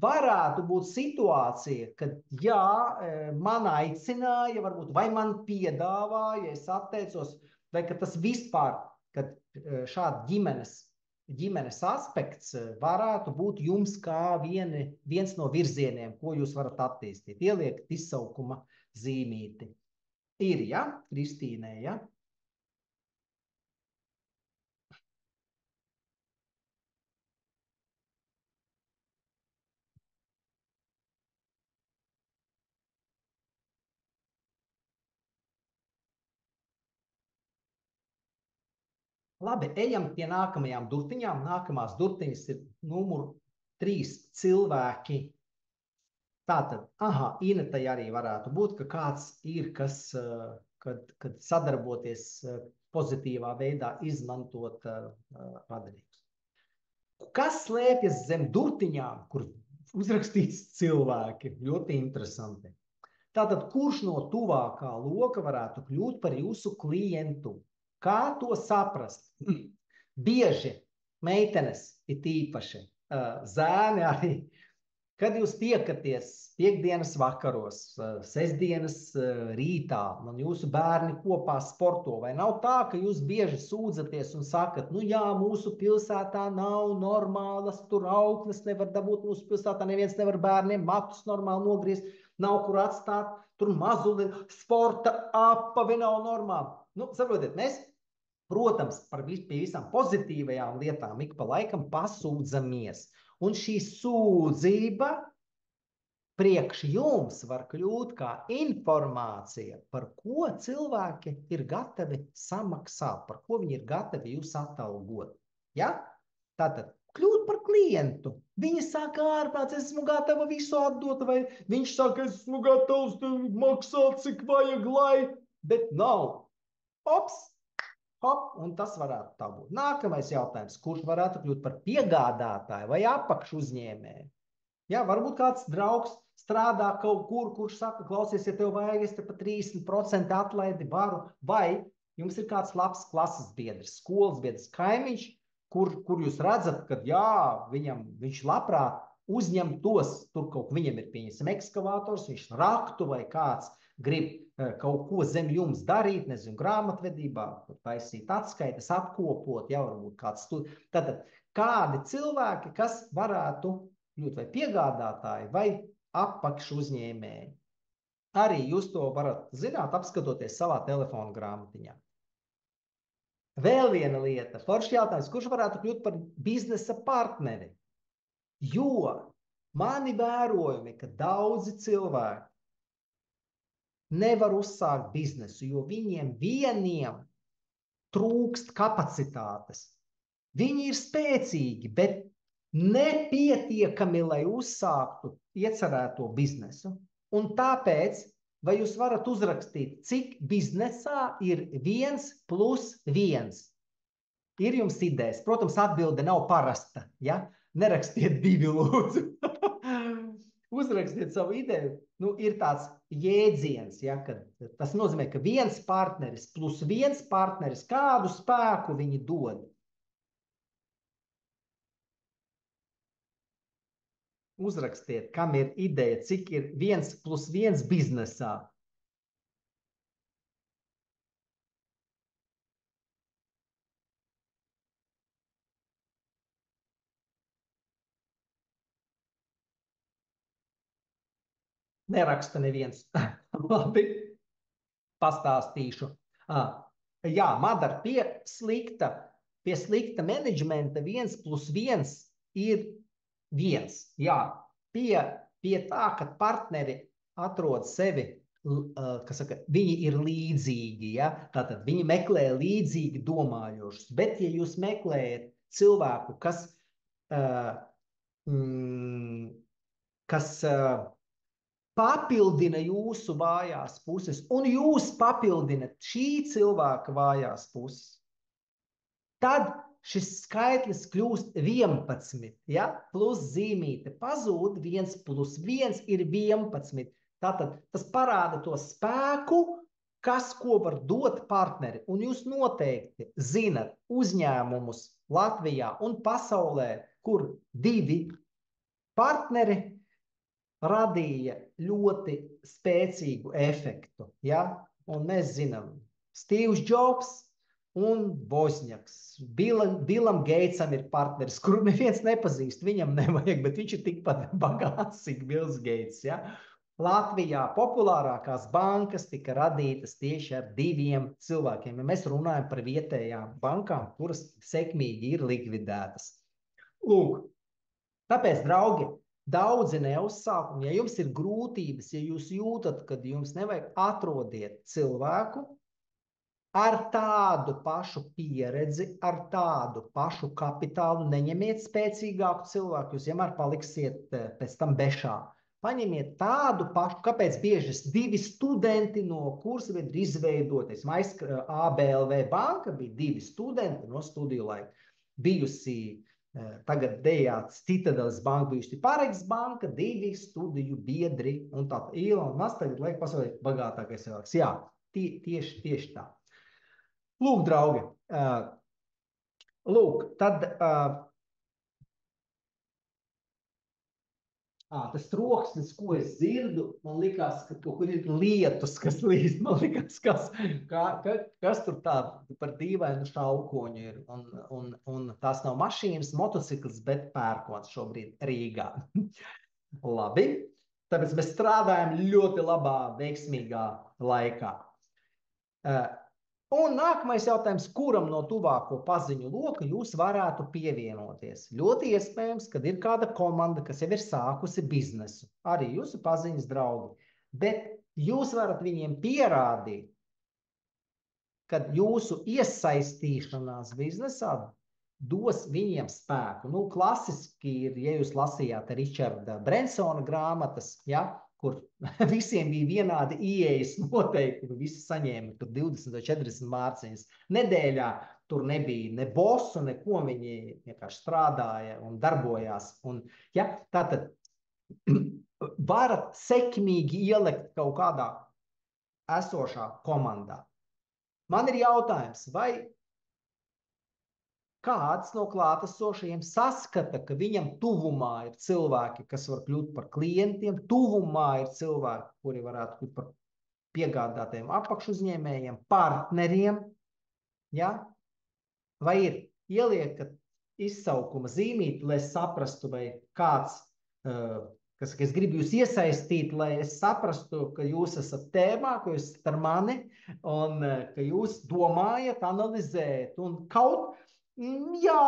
varētu būt situācija, kad jā, man aicināja, varbūt, vai man piedāvāja, es atteicos, vai ka tas vispār, kad šāda ģimenes aspekts varētu būt jums kā viens no virzieniem, ko jūs varat attīstīt. Ieliekat izsaukuma zīmīti. Ir, ja, Kristīnē, ja? Labi, ejam pie nākamajām durtiņām. Nākamās durtiņas ir numur 3 cilvēki. Tātad, Inetai arī varētu būt, ka kāds ir, kas, kad sadarboties pozitīvā veidā izmantot radinieks. Kas slēpjas zem durtiņām, kur uzrakstīts cilvēki? Ļoti interesanti. Tātad, kurš no tuvākā loka varētu kļūt par jūsu klientu? Kā to saprast? Bieži meitenes ir tīpaši, zēni arī, kad jūs tiekaties piekdienas vakaros, sestdienas rītā, un jūsu bērni kopā sporto, vai nav tā, ka jūs bieži sūdzaties un sakat, jā, mūsu pilsētā nav normālas, tur auknes nevar dabūt, mūsu pilsētā neviens nevar bērniem matus normāli nogriezt, nav kur atstāt, tur mazuli, sporta apavi nav normāli. Saprotiet, mēs, protams, pie visām pozitīvajām lietām ik pa laikam pasūdzamies. Un šī sūdzība priekš jums var kļūt kā informācija, par ko cilvēki ir gatavi samaksāt, par ko viņi ir gatavi jūs atalgot. Ja? Tātad, kļūt par klientu. Viņi saka, ārprāts, es esmu gatava visu atdot, vai viņš saka, es esmu gatavs maksāt, cik vajag, lai, bet nav. Ops! Hop, un tas varētu tā būt. Nākamais jautājums, kurš varētu kļūt par piegādātāju vai apakšu uzņēmēju? Ja, varbūt kāds draugs strādā kaut kur, kurš saka, klausies, ja tev vajag, es te pa 30% atlaidi varu, vai jums ir kāds labs klases biedrs, skolas biedrs, kaimiņš, kur jūs redzat, ka jā, viņš labprāt uzņem tos, tur kaut viņam ir pieņemsim ekskavators, viņš raktu vai kāds grib kaut ko zem jums darīt, nezinu, grāmatvedībā, taisīt atskaites, apkopot, ja varbūt kāds Tātad, kādi cilvēki, kas varētu kļūt vai piegādātāji vai apakšu uzņēmēji? Arī jūs to varat zināt, apskatoties savā telefona grāmatiņā. Vēl viena lieta, foršs jautājums, kurš varētu kļūt par biznesa partneri? Jo mani vērojumi, ka daudzi cilvēki nevar uzsākt biznesu, jo viņiem vieniem trūkst kapacitātes. Viņi ir spēcīgi, bet nepietiekami, lai uzsāktu iecerēto biznesu. Un tāpēc, vai jūs varat uzrakstīt, cik biznesā ir 1+1? Ir jums idejas? Protams, atbilde nav parasta. Ja? Nerakstiet 2, lūdzu. Uzrakstiet savu ideju. Nu, ir tāds jēdziens, ja, kad tas nozīmē, ka viens partneris plus viens partneris, kādu spēku viņi dod. Uzrakstiet, kam ir ideja, cik ir 1+1 biznesā. Neraksta neviens. Labi, pastāstīšu. Jā, Madara, pie slikta menedžmenta 1+1 ir 1. Jā, pie tā, ka partneri atrod sevi, kas saka, viņi ir līdzīgi, ja? Tātad viņi meklē līdzīgi domājošus, bet ja jūs meklējat cilvēku, kas papildina jūsu vājās puses, un jūs papildinat šī cilvēka vājās puses, tad šis skaitlis kļūst 11, ja? Plus zīmīte pazūd, 1+1 ir 11. Tātad tas parāda to spēku, ko var dot partneri. Un jūs noteikti zinat uzņēmumus Latvijā un pasaulē, kur 2 partneri radīja ļoti spēcīgu efektu. Ja? Un mēs zinām, Steve's Jobs un Bozņaks. Billam Geitsam ir partneris, kuru neviens nepazīst, viņam nevajag, bet viņš ir tikpat bagāts, cik Bills Geits. Ja? Latvijā populārākās bankas tika radītas tieši ar 2 cilvēkiem. Ja mēs runājam par vietējām bankām, kuras sekmīgi ir likvidētas. Lūk, tāpēc, draugi, daudzi neuzsāk, un ja jums ir grūtības, ja jūs jūtat, kad jums nevajag, atrodiet cilvēku ar tādu pašu pieredzi, ar tādu pašu kapitālu, neņemiet spēcīgāku cilvēku, jūs vienmēr paliksiet pēc tam bešā. Paņemiet tādu pašu, kāpēc bieži 2 studenti no kursa ir izveidoties. ABLV banka bija 2 studenti no studiju laika. Bijusi tagad dejāts Citadeles banka, bijusi Paregs banka, 2 studiju biedri, un tā Ilona Mas tagad liek pasaulē bagātākais cilvēks. Jā, tieši tā. Lūk, draugi, lūk, tad tas troksnis, ko es dzirdu, man likās, ka kaut kur ir lietus, kas līst, man likās, kas tur tā par dīvainu šaukoņu ir, un tās nav mašīnas, motocikls, bet pērkons šobrīd Rīgā. Labi, tāpēc mēs strādājam ļoti labā, veiksmīgā laikā. Un nākamais jautājums, kuram no tuvāko paziņu loka jūs varētu pievienoties? Ļoti iespējams, kad ir kāda komanda, kas jau ir sākusi biznesu, arī jūsu paziņas draugi, bet jūs varat viņiem pierādīt, ka jūsu iesaistīšanās biznesā dos viņiem spēku. Nu, klasiski ir, ja jūs lasījāt Richarda Bransona grāmatas, ja, kur visiem bija vienādi ieejas noteikumi, visi saņēma tur 20 vai 40 mārciņas. Nedēļā tur nebija ne bosu, neko, viņi vienkārši strādāja un darbojās. Un, ja, tātad varat sekmīgi ielikt kaut kādā esošā komandā. Man ir jautājums, vai kāds no klātesošajiem saskata, ka viņam tuvumā ir cilvēki, kas var kļūt par klientiem, tuvumā ir cilvēki, kuri varētu kļūt par piegādātiem apakšuzņēmējiem, partneriem, ja? Vai ir ieliekat izsaukuma zīmīti, lai saprastu, vai kāds, kas saka, es gribu jūs iesaistīt, lai es saprastu, ka jūs esat tēmā, ka jūs esat ar mani un ka jūs domājat, analizējat un kaut, jā,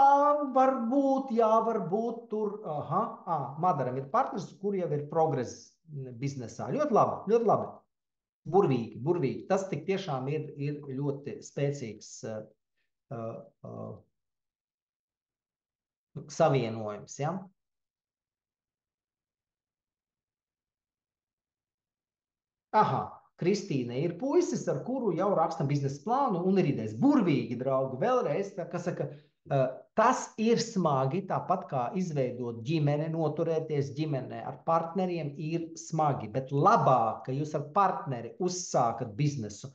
varbūt tur, Madaram ir partners, kur jau ir progress biznesā. Ļoti labi, ļoti labi. Burvīgi, burvīgi. Tas tik tiešām ir ļoti spēcīgs savienojums, ja? Aha, Kristīne ir puisis, ar kuru jau rakstam biznesa plānu un ir idejas. Burvīgi, draugi, vēlreiz, kas saka, tas ir smagi, tāpat kā izveidot ģimeni, noturēties ģimenē ar partneriem ir smagi, bet labāk, ka jūs ar partneri uzsākat biznesu,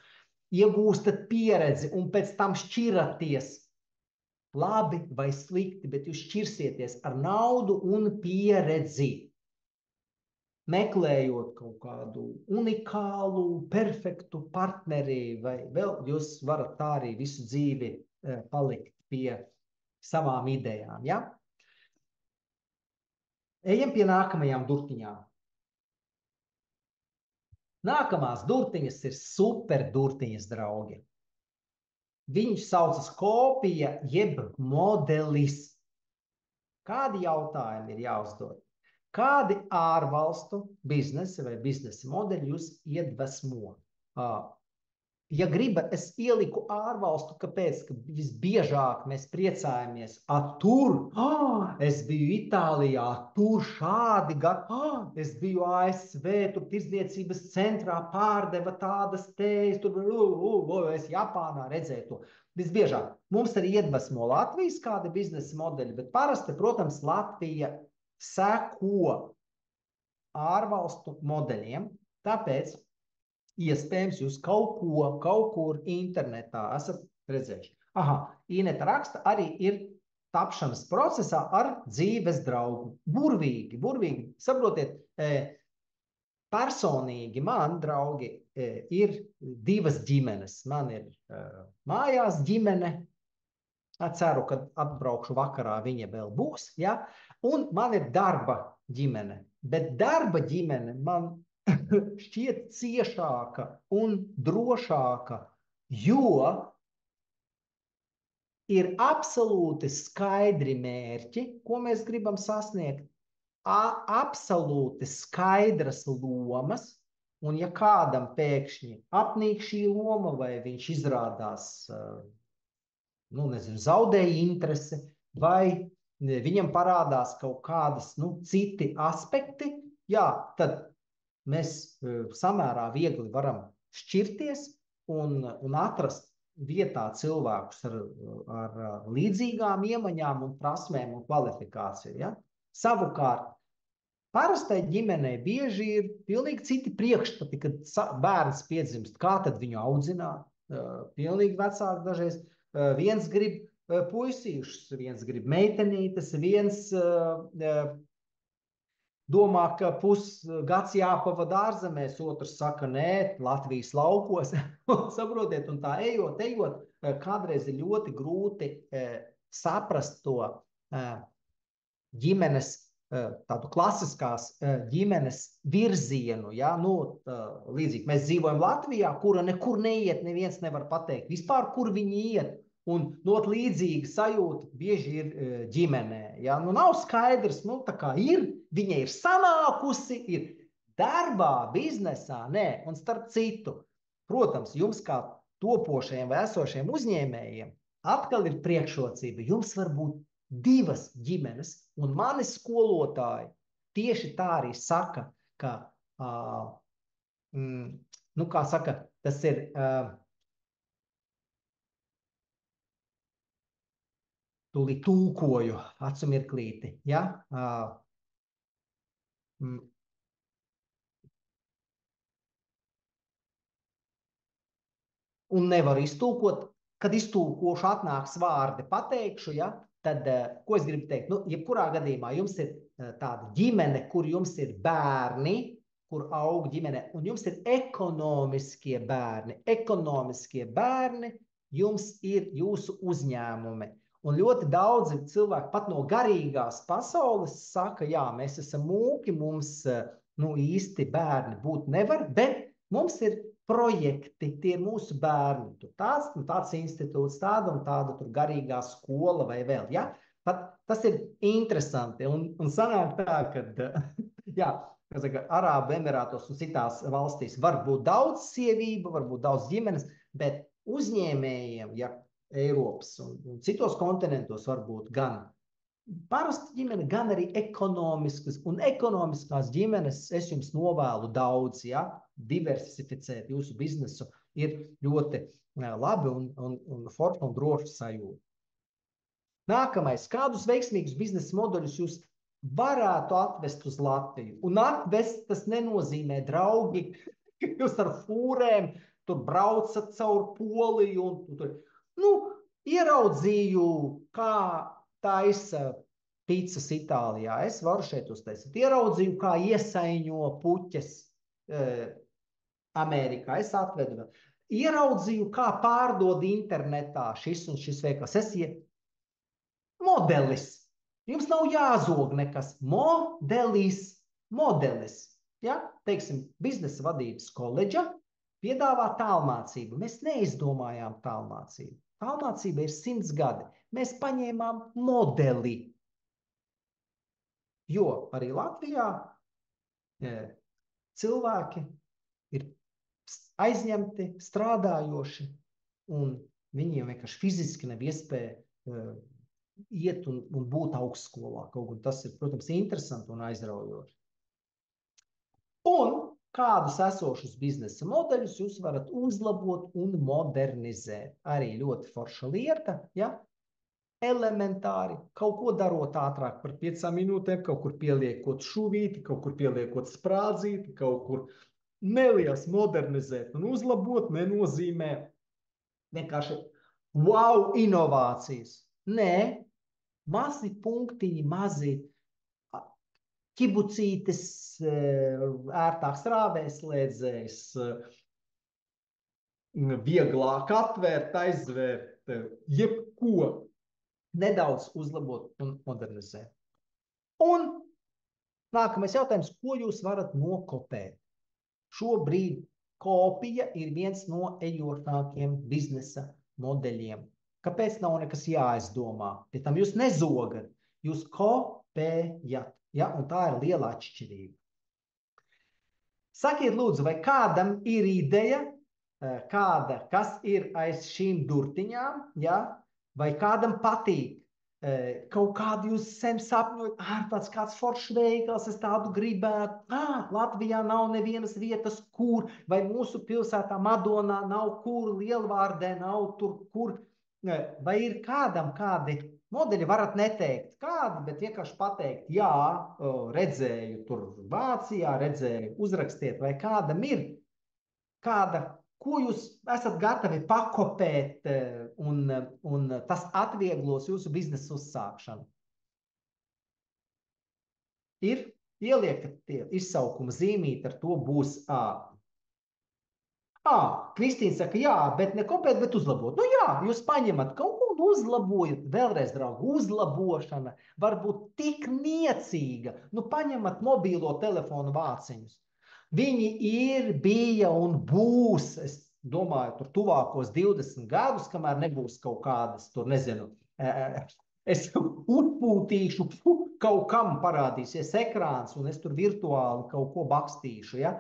iegūstat pieredzi un pēc tam šķiraties, labi vai slikti, bet jūs šķirsieties ar naudu un pieredzi. Meklējot kaut kādu unikālu, perfektu partneri, vai vēl jūs varat tā arī visu dzīvi palikt pie savām idejām. Ja? Ejam pie nākamajām durtiņām. Nākamās durtiņas ir super durtiņas, draugi. Viņš saucas kopija jeb modelis. Kādi jautājumi ir jāuzdod? Kādi ārvalstu biznesi vai biznesa modeļi jūs iedvesmo? Ja gribat, es ieliku ārvalstu, kāpēc? Ka visbiežāk mēs priecājamies, es biju Itālijā, tur šādi gadi, es biju ASV, tur tirdzniecības centrā pārdeva tādas tējas, tur, es Japānā redzēju to. Visbiežāk mums arī iedvesmo Latvijas kādi biznesa modeļi, bet parasti, protams, Latvija seko ārvalstu modeļiem, tāpēc iespējams jūs kaut kur internetā esat redzējuši. Ineta raksta, arī ir tapšanas procesā ar dzīves draugu. Burvīgi. Saprotiet, personīgi man, draugi, ir divas ģimenes. Man ir mājās ģimene, ceru, ka atbraukšu vakarā, viņa vēl būs, ja? Un man ir darba ģimene, bet darba ģimene man šķiet ciešāka un drošāka, jo ir absolūti skaidri mērķi, ko mēs gribam sasniegt, absolūti skaidras lomas, un ja kādam pēkšņi apnīk šī loma, vai viņš izrādās, zaudēja interesi, vai viņam parādās kaut kādas, citi aspekti, tad mēs samērā viegli varam šķirties un atrast vietā cilvēkus ar līdzīgām iemaņām un prasmēm un kvalifikāciju. Ja? Savukārt, parastai ģimenei bieži ir pilnīgi citi priekšstati, kad bērns piedzimst, kā tad viņu audzināt. Pilnīgi vecāki dažreiz. Viens grib puisīšus, viens grib meitenītes, viens domā, ka pusgads jāpavada ārzemēs, otrs saka, nē, Latvijas laukos. Saprotiet, un tā ejot, kādreiz ir ļoti grūti saprast to ģimenes, tādu klasiskās ģimenes virzienu. Ja? Līdzīgi mēs dzīvojam Latvijā, kura nekur neiet, neviens nevar pateikt vispār, kur viņi iet. Un ļoti līdzīga sajūta bieži ir ģimenē. Ja? Nav skaidrs, tā kā ir, viņa ir sanākusi, ir darbā, biznesā, nē. Un starp citu, protams, jums kā topošajiem vai esošiem uzņēmējiem atkal ir priekšrocība. Jums var būt divas ģimenes, un mani skolotāji tieši tā arī saka, ka, kā saka, tas ir... Tūlīt tulkoju, acu mirklīti, ja? Un nevaru iztulkot, kad iztulkošu atnāks vārdi, pateikšu, ja? Tad, ko es gribu teikt? Jebkurā gadījumā jums ir tāda ģimene, kur jums ir bērni, kur aug ģimene, un jums ir ekonomiskie bērni. Ekonomiskie bērni jums ir jūsu uzņēmumi. Un ļoti daudzi cilvēki pat no garīgās pasaules saka, jā, mēs esam mūki, mums nu, īsti bērni būt nevar, bet mums ir projekti, tie ir mūsu bērni. Tur tāds institūts, tāda un tāda tur garīgā skola vai vēl. Ja? Pat tas ir interesanti. Un sanāk tā, ka jā, saka, Arābu Emirātos un citās valstīs var būt daudz sievību, var būt daudz ģimenes, bet uzņēmējiem, ja Eiropas un citos kontinentos var būt gan parasta ģimene, gan arī ekonomiskas. Un ekonomiskās ģimenes es jums novēlu daudz, ja? Diversificēt jūsu biznesu ir ļoti labi un forši un droši sajūta. Nākamais, kādus veiksmīgus biznesa modeļus jūs varētu atvest uz Latviju? Un atvest tas nenozīmē, draugi, ka jūs ar fūrēm tur braucat caur Poliju un tur. Nu, ieraudzīju, kā taisa pīcis Itālijā. Es varu šeit uztaisīt. Ieraudzīju, kā iesaiņo puķes Amerikā. Es atvedu. Ieraudzīju, kā pārdod internetā šis un šis veikals. Modelis. Jums nav jāzog nekas. Modelis. Ja? Teiksim, biznesa vadības koledža piedāvā tālmācību. Mēs neizdomājām tālmācību. Tālmācība ir 100 gadi. Mēs paņēmām modeli. Jo arī Latvijā cilvēki ir aizņemti, strādājoši, un viņiem vienkārši fiziski nav iespēja iet un būt augstskolā. Kaut gan tas ir, protams, interesanti un aizraujoši. Un kādus esošus biznesa modeļus jūs varat uzlabot un modernizēt. Arī ļoti forša lieta, ja? Elementāri, kaut ko darot ātrāk par 5 minūtēm, kaut kur pieliekot šuvīti, kaut kur pieliekot sprādzīti, kaut kur neliels modernizēt un uzlabot nenozīmē vienkārši wow inovācijas. Nē, mazi punktiņi, mazi kibucītes, ērtāks rāvēslēdzējs, vieglāk atvērt, aizvērt, jebko nedaudz uzlabot un modernizēt. Un nākamais jautājums, ko jūs varat nokopēt? Šobrīd kopija ir viens no ejošākiem biznesa modeļiem. Kāpēc nav nekas jāizdomā? Pie tam jūs nezogat, jūs kopējat. Ja? Un tā ir liela atšķirība. Sakiet, lūdzu, vai kādam ir ideja, kas ir aiz šīm durtiņām, ja? Vai kādam patīk? Kaut kādu jūs sen sapņojat, tāds kāds foršs veikals, es tādu gribētu. Latvijā nav nevienas vietas, kur, vai mūsu pilsētā Madonā nav kur, Lielvārdē nav tur, kur. Vai ir kādam kādi modeļi, varat neteikt kādi, bet vienkārši pateikt, jā, redzēju tur Vācijā, redzēju, uzrakstiet, vai kādam ir kāda, ko jūs esat gatavi pakopēt un tas atvieglos jūsu biznesa uzsākšanu. Ir, ieliekat tie izsaukuma zīmīti, ar to būs Kristīna saka, jā, bet ne kopēt, bet uzlabot. Nu jā, jūs paņemat kaut ko un uzlabojat. Vēlreiz, draugi, uzlabošana var būt tik niecīga. Nu paņemat mobīlo telefonu vāciņus. Viņi ir, bija un būs, es domāju, tur tuvākos 20 gadus, kamēr nebūs kaut kādas, tur nezinu, es uzpūtīšu, kaut kam parādīsies ekrāns un es tur virtuāli kaut ko bakstīšu. Ja?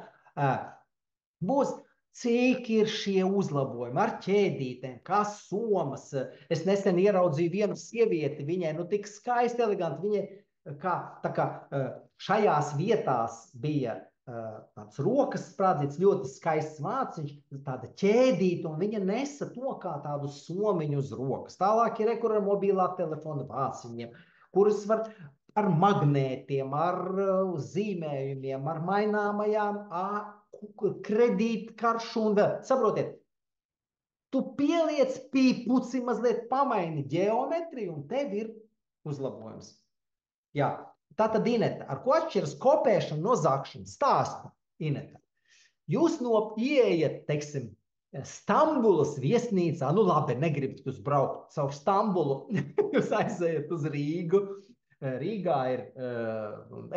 Būs. Cik ir šie uzlabojumi ar ķēdītēm, kā somas. Es nesen ieraudzīju vienu sievieti, viņai nu tik skaisti, eleganti, viņai kā šajās vietās bija tāds rokas sprādzīts, ļoti skaists māciņš, tāda ķēdīta, un viņa nesa to kā tādu somiņu uz rokas. Tālāk ir kur ar mobilā telefona vāciņiem, kuras var ar magnētiem, ar zīmējumiem, ar maināmajām kredītkaršu un vēl. Saprotiet, tu pieliec pīpuci, mazliet pamaini ģeometriju un tev ir uzlabojums. Jā, tā tad Ineta, ar ko atšķiras kopēšana no zakšana? Stāsta, Ineta. Jūs ieejat, teiksim, Stambulas viesnīcā, nu labi, negribat jūs braukt caur Stambulu, jūs aizējat uz Rīgu. Rīgā ir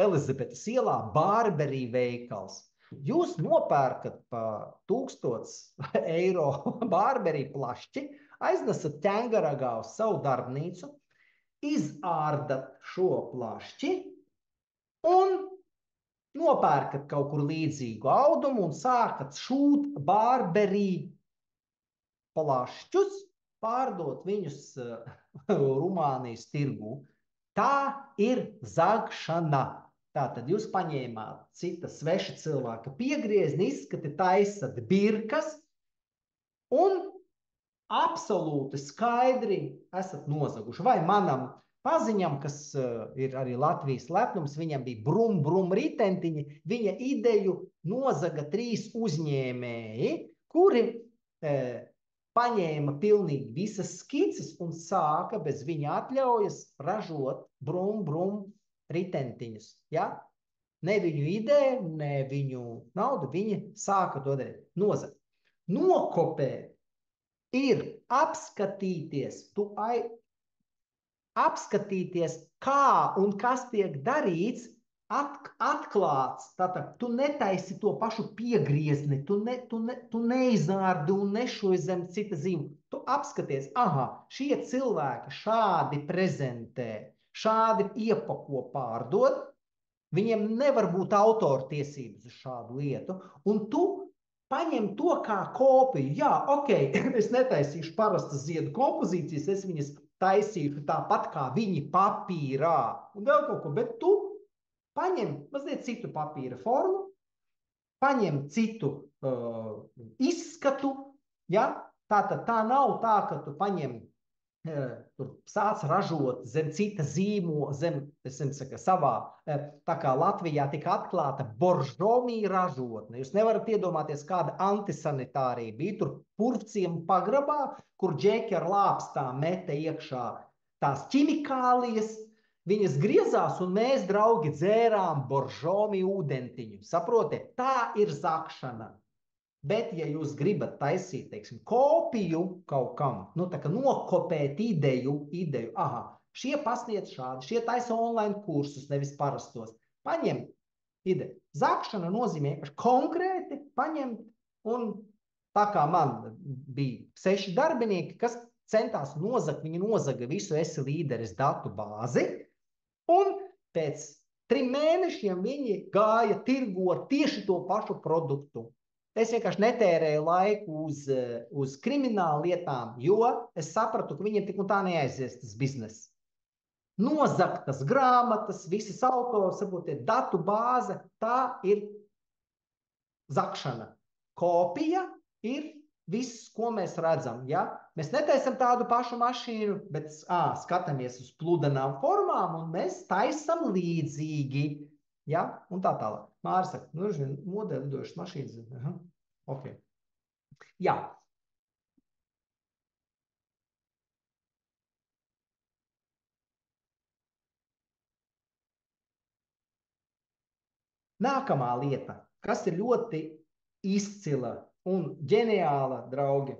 Elizabetes ielā Bārberī veikals. Jūs nopērkat pa 1000 eiro Bārberī plašķi, aiznesat ķengaragā uz savu darbnīcu, izārdat šo plašķi un nopērkat kaut kur līdzīgu audumu un sākat šūt Bārberī plašķus, pārdot viņus Rumānijas tirgū. Tā ir zagšana. Tātad jūs paņēmāt cita sveša cilvēka piegriezni, izskati taisat birkas un absolūti skaidri esat nozaguši. Vai manam paziņam, kas ir arī Latvijas lepnums, viņam bija brum ritentiņi, viņa ideju nozaga 3 uzņēmēji, kuri paņēma pilnīgi visas skices un sāka bez viņa atļaujas ražot brum ritentiņus. Ja? Ne viņu ideja, ne viņu nauda, viņi sāka to darīt. Nozagt. Nokopēt ir apskatīties, apskatīties, kā un kas tiek darīts, atklāts. Tātad tu netaisi to pašu piegriezni, tu neizārdi un nešoji zem cita zīme. Tu apskaties, aha, šie cilvēki šādi prezentē, šādi iepako pārdod, viņiem nevar būt autortiesības uz šādu lietu, un tu paņem to kā kopiju. Jā, ok, es netaisīšu parastas ziedu kompozīcijas, es viņas taisīšu tāpat kā viņi papīrā un vēl kaut ko, bet tu paņem mazliet citu papīra formu, paņem citu izskatu, ja? Tātad tā nav tā, ka tu paņem, tur sāc ražot zem cita zīmo, zem savā, tā kā Latvijā tika atklāta Boržomī ražotne. Jūs nevarat iedomāties, kāda antisanitārija bija. Tur purvciem pagrabā, kur džeki ar lāpstām meta iekšā tās ķimikālijas, viņas griezās un mēs, draugi, dzērām Boržomī ūdentiņu. Saprotiet, tā ir zakšana. Bet, ja jūs gribat taisīt, teiksim, kopiju kaut kam, nu tā kā nokopēt ideju, aha, šie pasniedz šādi, šie taisa online kursus, nevis parastos. Paņem ideju. Zakšana nozīmē konkrēti paņemt, un tā kā man bija 6 darbinieki, kas centās nozagt, viņi nozaga visu Esi līderis datu bāzi, un pēc 3 mēnešiem viņi gāja tirgot tieši to pašu produktu. Es vienkārši netērēju laiku uz kriminālu lietām, jo es sapratu, ka viņiem tik un tā neaizies tas bizness. Nozagtas grāmatas, visas autors, saprotiet, datu bāze, tā ir zakšana. Kopija ir viss, ko mēs redzam. Ja? Mēs netaisam tādu pašu mašīnu, bet skatāmies uz pludenām formām un mēs taisam līdzīgi. Ja? Un tā tālāk. Māris saka, nu, modeli lidojušas mašīnas. Ok. Jā. Nākamā lieta, kas ir ļoti izcila un ģeniāla, draugi.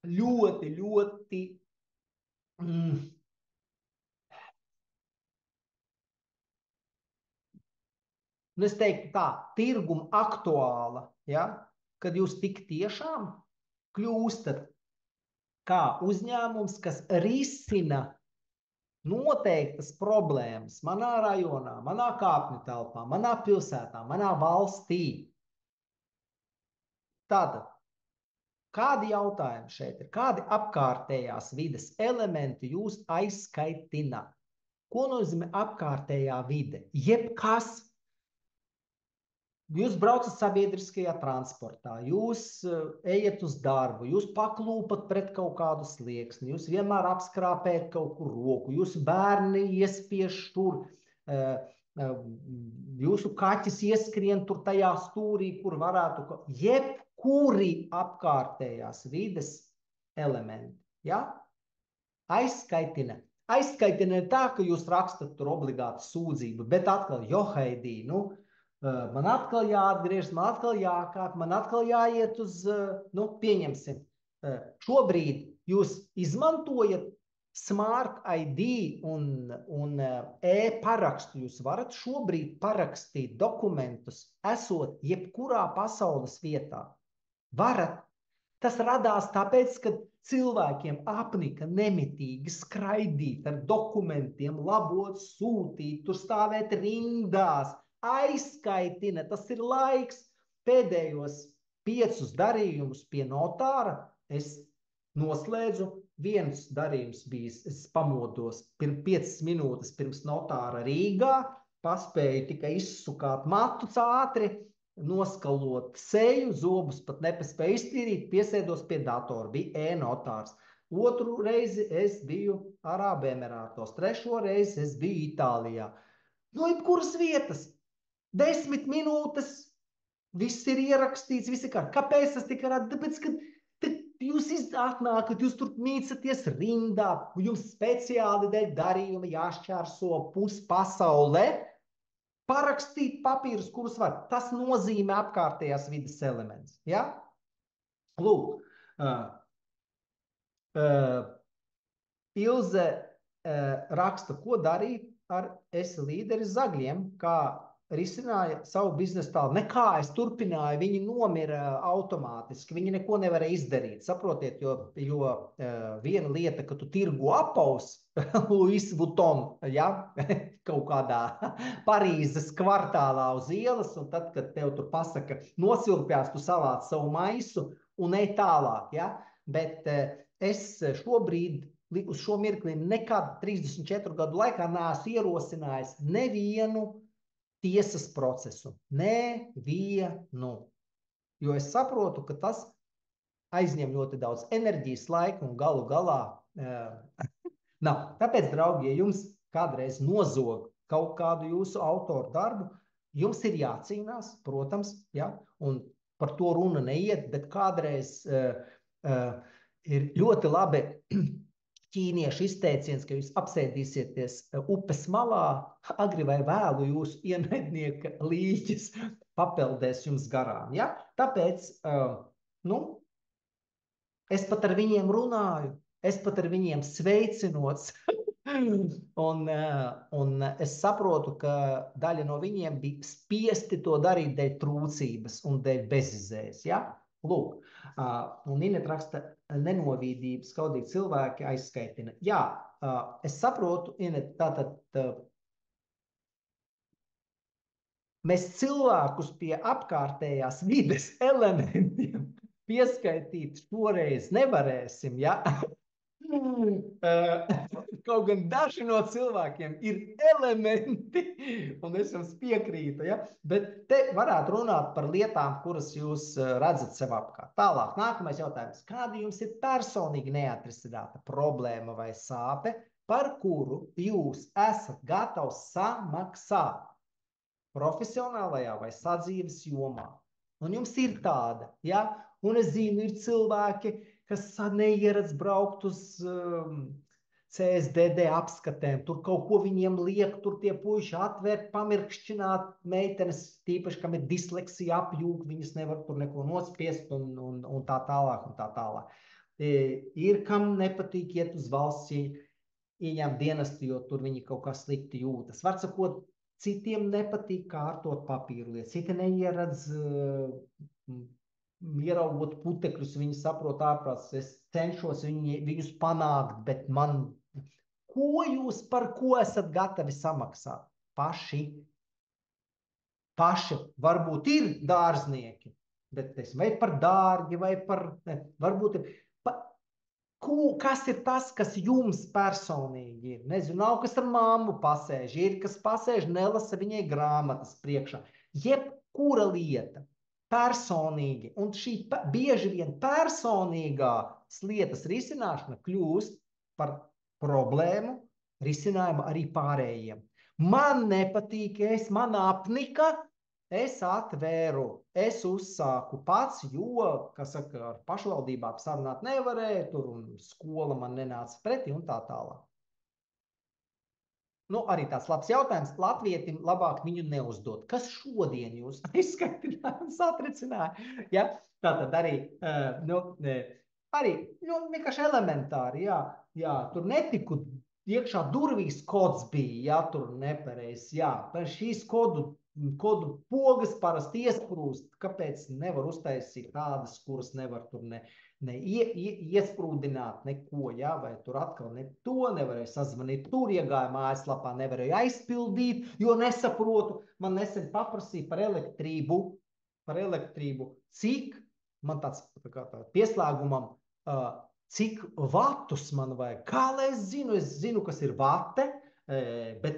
Ļoti nu es teiktu tā, tirguma aktuāla, ja? Kad jūs tik tiešām kļūstat kā uzņēmums, kas risina noteiktas problēmas manā rajonā, manā kāpņu telpā, manā pilsētā, manā valstī. Tātad, kādi jautājumi šeit ir? Kādi apkārtējās vides elementi jūs aizskaitināt? Ko nozīmē apkārtējā vide? Jebkas. Jūs braucat sabiedriskajā transportā, jūs ejat uz darbu, jūs paklūpat pret kaut kādu slieksni, jūs vienmēr apskrāpējat kaut kur roku, jūsu bērni iespiež tur, jūsu kaķis ieskrien tur tajā stūrī, kur varētu, jebkuri apkārtējās vides elementi, ja? Aizskaitina. Aizskaitina ir tā, ka jūs rakstat tur obligāti sūdzību, bet atkal, Johaidī, nu, Man atkal jāatgriežas, man atkal jākāp, man atkal jāiet uz, nu, pieņemsim. Šobrīd jūs izmantojat Smart ID un e-parakstu. Jūs varat šobrīd parakstīt dokumentus, esot jebkurā pasaules vietā. Varat. Tas radās tāpēc, ka cilvēkiem apnika nemitīgi skraidīt ar dokumentiem, labot, sūtīt, tur stāvēt rindās, aizskaitina. Tas ir laiks. Pēdējos 5 darījumus pie notāra es noslēdzu. Viens darījums bija, es pamodos 5 minūtes pirms notāra Rīgā, paspēju tikai izsukāt matus ātri, noskalot seju, zobus pat nepaspēju iztīrīt, piesēdos pie datora, bija e-notārs. Otru reizi es biju Arābu Emirātos, trešo reizi es biju Itālijā. No jebkuras vietas, 10 minūtes, viss ir ierakstīts, viss ir kā. Kāpēc tas tika rādīts? Tāpēc, ka jūs atnākat, jūs tur mīcaties rindā, jums speciāli dēļ darījuma jāšķērso puspasaulē, parakstīt papīrus, kurus var. Tas nozīmē apkārtējās vidas elements. Ja? Lūk, Ilze raksta, ko darīt ar esi līderi zagļiem, kā risināja savu biznesu tālu. Nekā es turpināju, viņi nomira automātiski, viņi neko nevarēja izdarīt. Saprotiet, jo viena lieta, ka tu tirgo apaus, Louis Vuitton, ja? Kaut kādā Parīzes kvartālā uz ielas, un tad, kad tev tur pasaka, nosilpjās, tu savāc savu maisu un ej tālāk. Ja? Bet es šobrīd, uz šo mirkli, nekad 34 gadu laikā neesmu ierosinājis nevienu tiesas procesu. Nevienu. Jo es saprotu, ka tas aizņem ļoti daudz enerģijas, laika un galu galā nav. Tāpēc, draugi, ja jums kādreiz nozog kaut kādu jūsu autoru darbu, jums ir jācīnās, protams, ja? Un par to runa neiet, bet kādreiz ir ļoti labi ķīniešu izteiciens, ka jūs apsēdīsieties upes malā, agri vai vēlu jūsu ienaidnieka līķis papeldēs jums garām. Ja? Tāpēc, es pat ar viņiem runāju, es pat ar viņiem sveicinots, un es saprotu, ka daļa no viņiem bija spiesti to darīt dēļ trūcības un dēļ bezizējas. Ja? Lūk, un Inet raksta, nenovīdība, skaudīgi cilvēki aizskaitina. Jā, es saprotu, Inet, tātad mēs cilvēkus pie apkārtējās vides elementiem pieskaitīt šoreiz nevarēsim, ja? Kaut gan daži no cilvēkiem ir elementi, un es jums piekrītu, ja? Bet te varētu runāt par lietām, kuras jūs redzat sev apkārt. Tālāk, nākamais jautājums. Kāda jums ir personīgi neatrisināta problēma vai sāpe, par kuru jūs esat gatavs samaksāt profesionālajā vai sadzīves jomā? Un jums ir tāda, ja? Un es zinu, ir cilvēki, kas neieradz braukt uz CSDD apskatēm, tur kaut ko viņiem liek, tur tie puiši atvērt, pamirkšķināt, meitenes, tīpaši, kam ir disleksija, apjūk, viņas nevar tur neko nospiest un tā tālāk un tā tālāk. Ir, kam nepatīk iet uz valsts ieņemt dienestu, jo tur viņi kaut kā slikti jūtas. Var sakot, citiem nepatīk kārtot papīru lietas, citi neieradz ieraugot putekļus, viņi saprot ārprāts, es cenšos viņus panākt, bet ko jūs par ko esat gatavi samaksāt? Paši. Varbūt ir dārznieki, bet vai par dārgi, vai par, varbūt ir, kas ir tas, kas jums personīgi ir? Nezinu, nav kas ar mammu pasēž, ir kas pasēž, nelasa viņai grāmatas priekšā. Jebkura lieta. Personīgi, un šī bieži vien personīgās lietas risināšana kļūst par problēmu risinājumu arī pārējiem. Man nepatīk, man apnika, es atvēru, es uzsāku pats, jo, kas saka, ar pašvaldībām sarunāt nevarēja, tur un skola man nenāca pretī un tā tālāk. Nu, arī tāds labs jautājums. Latvietim labāk viņu neuzdot. Kas šodien jūs izskaidrināja un satricināja? Ja? Tātad arī, arī vienkārši elementāri, jā, tur netiku iekšā durvīs kods bija, ja tur nepareiz, jā, šīs kodu pogas parasti iesprūst, kāpēc nevar uztaisīt tādas, kuras nevar tur iesprūdināt neko, ja, vai tur atkal ne to, nevarēja sazvanīt tur, iegāja mājaslapā, nevarēja aizpildīt, jo nesaprotu, man nesen paprasīja par elektrību, cik, man tāds pieslēgumam, cik vatus man vajag, kā lai es zinu, kas ir vate, bet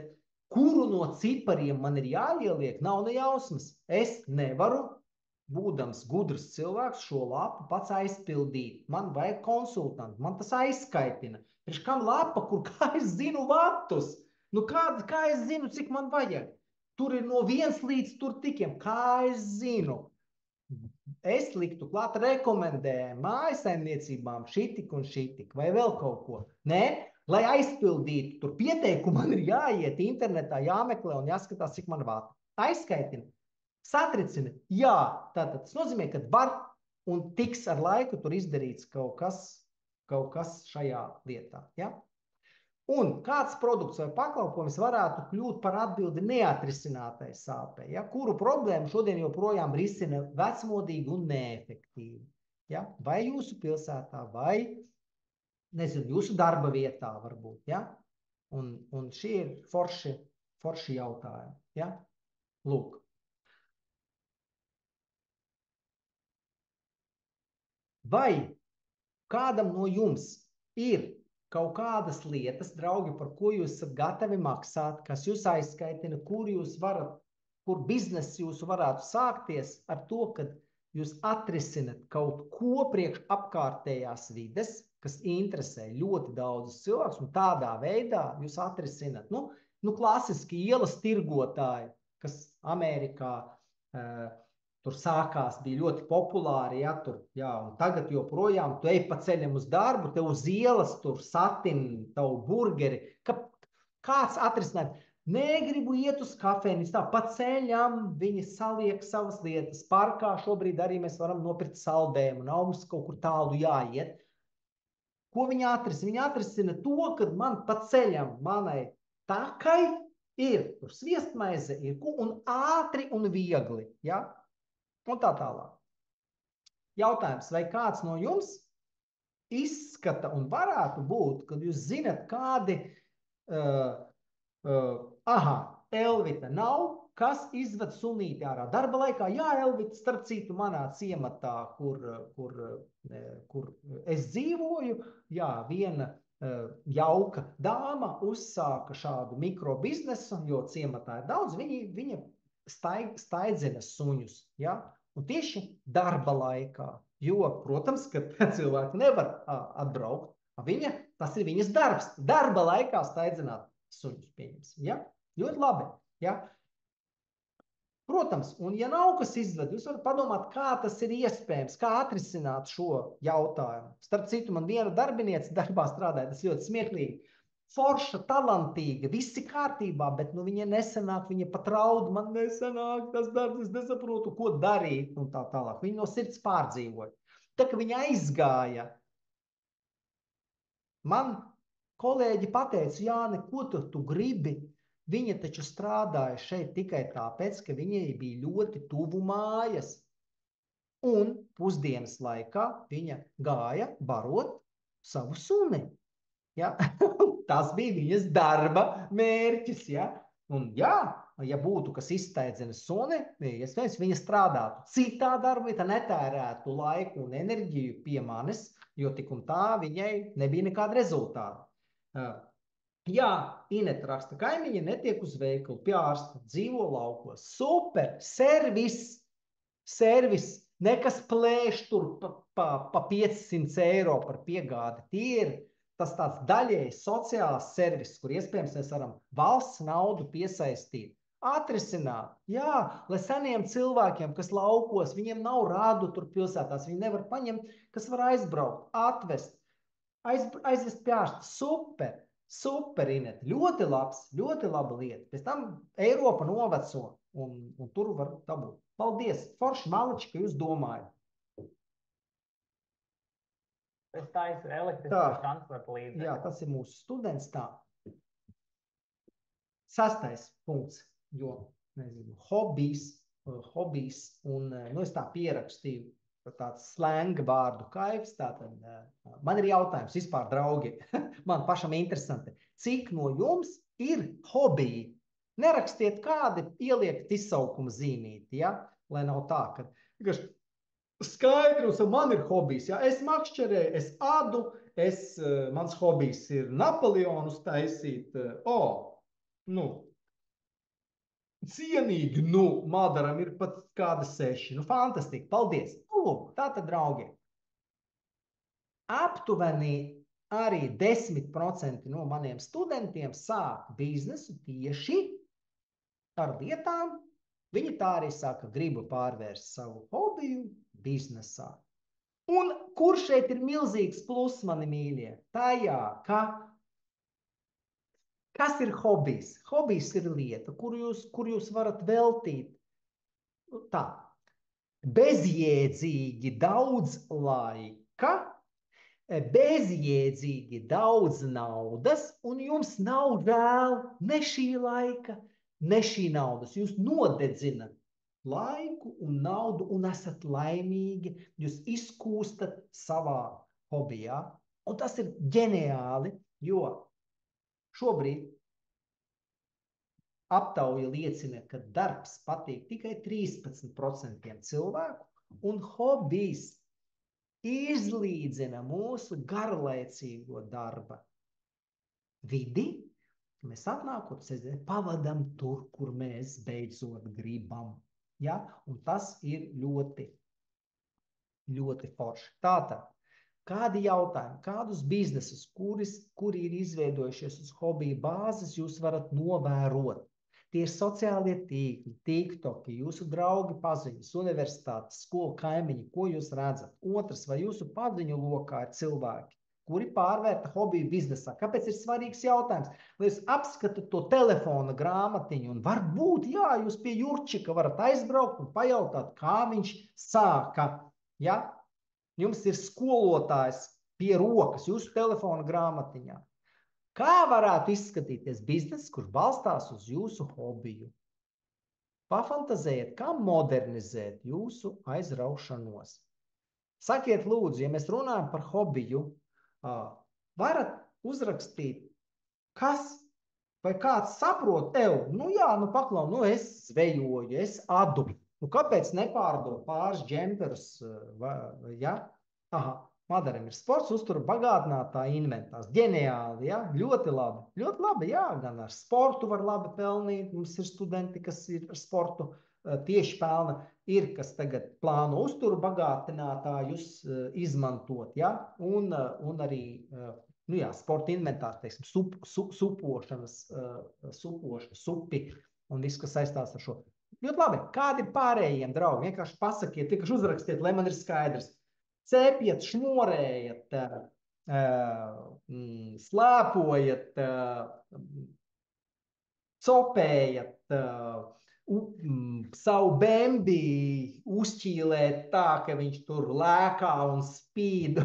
kuru no cipariem man ir jāieliek, nav ne jausmas. Es nevaru, būdams gudrs cilvēks, šo lapu pats aizpildīt. Man vajag konsultantu, man tas aizskaitina. Priekš kam lapa, kur kā es zinu vatus? Nu kā es zinu, cik man vajag? Tur ir no 1 līdz tur tikiem. Kā es zinu? Es liktu klāt rekomendējumu mājasaimniecībām šitik un šitik vai vēl kaut ko. Nē, lai aizpildītu tur pieteikumu, man ir jāiet internetā, jāmeklē un jāskatās, cik man vāta. Aizskaitina, satricina. Jā, tātad tas nozīmē, ka var un tiks ar laiku tur izdarīts kaut kas šajā lietā. Ja? Un kāds produkts vai pakalpojums varētu kļūt par atbildi neatrisinātai sāpei, ja? Kuru problēmu šodien joprojām risina vecmodīgi un neefektīvi. Ja? Vai jūsu pilsētā, vai nezinu, jūsu darba vietā varbūt. Ja? Un šie ir forši jautājumi. Ja? Lūk. Vai kādam no jums ir kaut kādas lietas, draugi, par ko jūs esat gatavi maksāt, kas jūs aizskaitina, kur bizness jūsu varētu sākties ar to, ka jūs atrisinat kaut ko priekš apkārtējās vides, kas interesē ļoti daudzus cilvēkus, un tādā veidā jūs atrisinat. Nu klasiski ielas tirgotāji, kas Amerikā tur sākās, bija ļoti populāri, un tagad joprojām tu ej pa ceļam uz darbu, te uz ielas tur satin tavu burgeri. Kāds atrisināt? Negribu iet uz kafejnīcu, tā pa ceļam viņi saliek savas lietas. Parkā šobrīd arī mēs varam nopirkt saldējumu, nav mums kaut kur tālu jāiet. Ko viņi atrisina? Viņi atrisina to, ka man pa ceļam manai takai ir tur sviestmaize, un ātri un viegli, ja? Un tā tālāk. Jautājums, vai kāds no jums izskata un varētu būt, kad jūs zinat, kādi Elvita nav, kas izved sunīti ārā darba laikā. Jā, Elvita, starp citu, manā ciematā, kur es dzīvoju, jā, viena jauka dāma uzsāka šādu mikrobiznesu, jo ciematā ir daudz, viņa staidzina suņus, ja? Un tieši darba laikā, jo, protams, ka cilvēki nevar atbraukt, tas ir viņas darbs, darba laikā staidzināt suņus, pieņemsim, ja? Ļoti labi, ja? Protams, un ja nav kas izved, jūs varat padomāt, kā tas ir iespējams, kā atrisināt šo jautājumu. Starp citu, man viena darbiniece darbā strādāja, tas ļoti smieklīgi. Forša, talantīga, visi kārtībā, bet viņa nesanāk, viņa pat raud, man nesanāk tas darbs, es nesaprotu, ko darīt, un tā tālāk. Viņa no sirds pārdzīvoja. Tā, ka viņa aizgāja, man kolēģi pateica, Jāni, ko tu gribi? Viņa taču strādāja šeit tikai tāpēc, ka viņai bija ļoti tuvu mājas. Un pusdienas laikā viņa gāja barot savu suni. Ja? Tas bija viņas darba mērķis. Ja? Un jā, ja būtu kas izsteidzina suni, iespējams, viņa strādātu citā darba vietā, netērētu laiku un enerģiju pie manis, jo tik un tā viņai nebija nekāda rezultāta. Jā, Ineta raksta, kaimiņi netiek uz veikalu, pie ārsta, dzīvo laukos. Super, servis, nekas plēš tur pa 500 eiro par piegādi. Tie ir tas tāds daļēji sociāls servis, kur iespējams mēs varam valsts naudu piesaistīt. Atrisināt, jā, lai seniem cilvēkiem, kas laukos, viņiem nav rādu tur pilsētās, viņi nevar paņemt, kas var aizbraukt, atvest, aizvest pie ārsta. Super! Super, Inet. Ļoti labs, ļoti laba lieta. Pēc tam Eiropa noveco un tur var dabūt. Paldies, forši maliči, ka jūs domājat. Es taisu elektrisko Tā, transporta līdzekli. jā, tas ir mūsu students tā. 6. punkts, jo, nezinu, hobijs un, nu, es tā pierakstīju tāds slenga vārdu kaifs, tātad man ir jautājums vispār, draugi, man pašam interesanti, cik no jums ir hobiji? Nerakstiet kādi, ieliekt izsaukuma zīmīti, ja? Lai nav tā, ka vienkārši skaidrs, un man ir hobijs, ja? Es makšķerēju, es ādu, mans hobijs ir Napoleonus taisīt, nu, cienīgi, nu, Madaram ir pat kāda 6, nu, fantastiski, paldies. Lūk, tātad, draugi, aptuveni arī 10% no maniem studentiem sāk biznesu tieši ar lietām. Viņi tā arī saka, gribu pārvērst savu hobiju biznesā. Un kur šeit ir milzīgs plus, mani mīļie? Tajā, kas ir hobijs? Hobijs ir lieta, kur jūs varat veltīt tā, bezjēdzīgi daudz laika, bezjēdzīgi daudz naudas, un jums nav žēl ne šī laika, ne šī naudas. Jūs nodedzinat laiku un naudu un esat laimīgi, jūs izkūstat savā hobijā, un tas ir ģeniāli, jo šobrīd aptauja liecina, ka darbs patīk tikai 13% cilvēku, un hobijs izlīdzina mūsu garlaicīgo darba vidi. Mēs atnākot sēdēt, pavadam tur, kur mēs beidzot gribam. Ja? Un tas ir ļoti, ļoti forši. Tātad, kādi jautājumi, kādus biznesus, kuri ir izveidojušies uz hobiju bāzes, jūs varat novērot? Tie ir sociālie tīkli, TikToki, jūsu draugi paziņas, universitātes, skolu kaimiņi, ko jūs redzat. Otrs, vai jūsu paziņu lokā ir cilvēki, kuri pārvērta hobiju biznesā. Kāpēc ir svarīgs jautājums? Lai jūs apskatat to telefona grāmatiņu un varbūt, jā, jūs pie Jurčika varat aizbraukt un pajautāt, kā viņš sāka. Ja? Jums ir skolotājs pie rokas jūsu telefona grāmatiņā. Kā varētu izskatīties bizness, kurš balstās uz jūsu hobiju? Pafantazējiet, kā modernizēt jūsu aizraušanos. Sakiet, lūdzu, ja mēs runājam par hobiju, varat uzrakstīt, kas vai kāds saprot, nu jā, nu paklau, nu es zvejoju, es adu. Nu kāpēc nepārdot pāris džemperus, ja? Aha. Madaram ir sports, uztura bagātinātāja inventārs. Ģeniāli, ja? Ļoti labi. Ļoti labi, jā, gan ar sportu var labi pelnīt. Mums ir studenti, kas ir ar sportu tieši pelna. Ir, kas tagad plāno uzturu bagātinātājus izmantot, ja? Un arī, nu jā, sporta inventārs, teiksim, supi un viss, kas saistās ar šo. Ļoti labi. Kādi ir pārējiem draugi? Vienkārši pasakiet, vienkārši uzrakstiet, lai man ir skaidrs. Cepjat, šmorējat, slēpojat, copējat, savu bembi uzķīlēt tā, ka viņš tur lēkā un spīd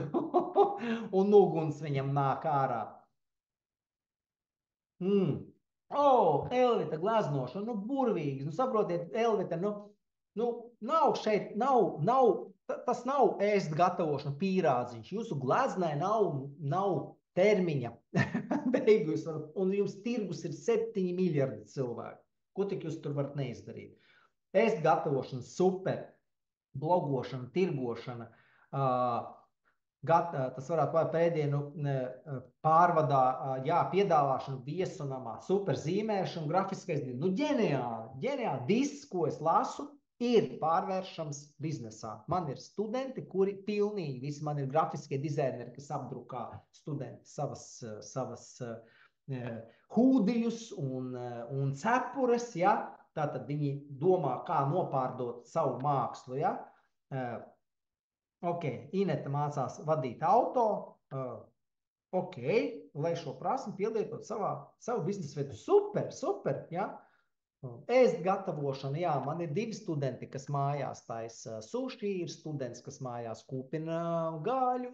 un uguns viņam nāk ārā. Elvita glaznošana, nu burvīgs, nu saprotiet, Elvita, nav šeit, tas nav ēst gatavošana pīrādziņš. Jūsu glaznai nav termiņa beigus, un jums tirgus ir 7 miljardi cilvēku. Ko tik jūs tur varat neizdarīt? Ēst gatavošana, super, blogošana, tirgošana, tas varētu būt pēdienu pārvadā, jā, piedāvāšana viesunamā, super zīmēšana, grafiskais, nu ģeniāli, viss, ko es lasu, ir pārvēršams biznesā. Man ir studenti, kuri pilnīgi, visi man ir grafiskie dizaineri, kas apdrukā studenti savas hūdijus un cepures, ja? Tātad viņi domā, kā nopārdot savu mākslu, ja? Ok, Ineta mācās vadīt auto, ok, lai šo prasmi pielietot savu biznesa veidu. Super, super, ja? Ēst gatavošana, jā, man ir 2 studenti, kas mājās taisa suši, ir students, kas mājās kūpina gaļu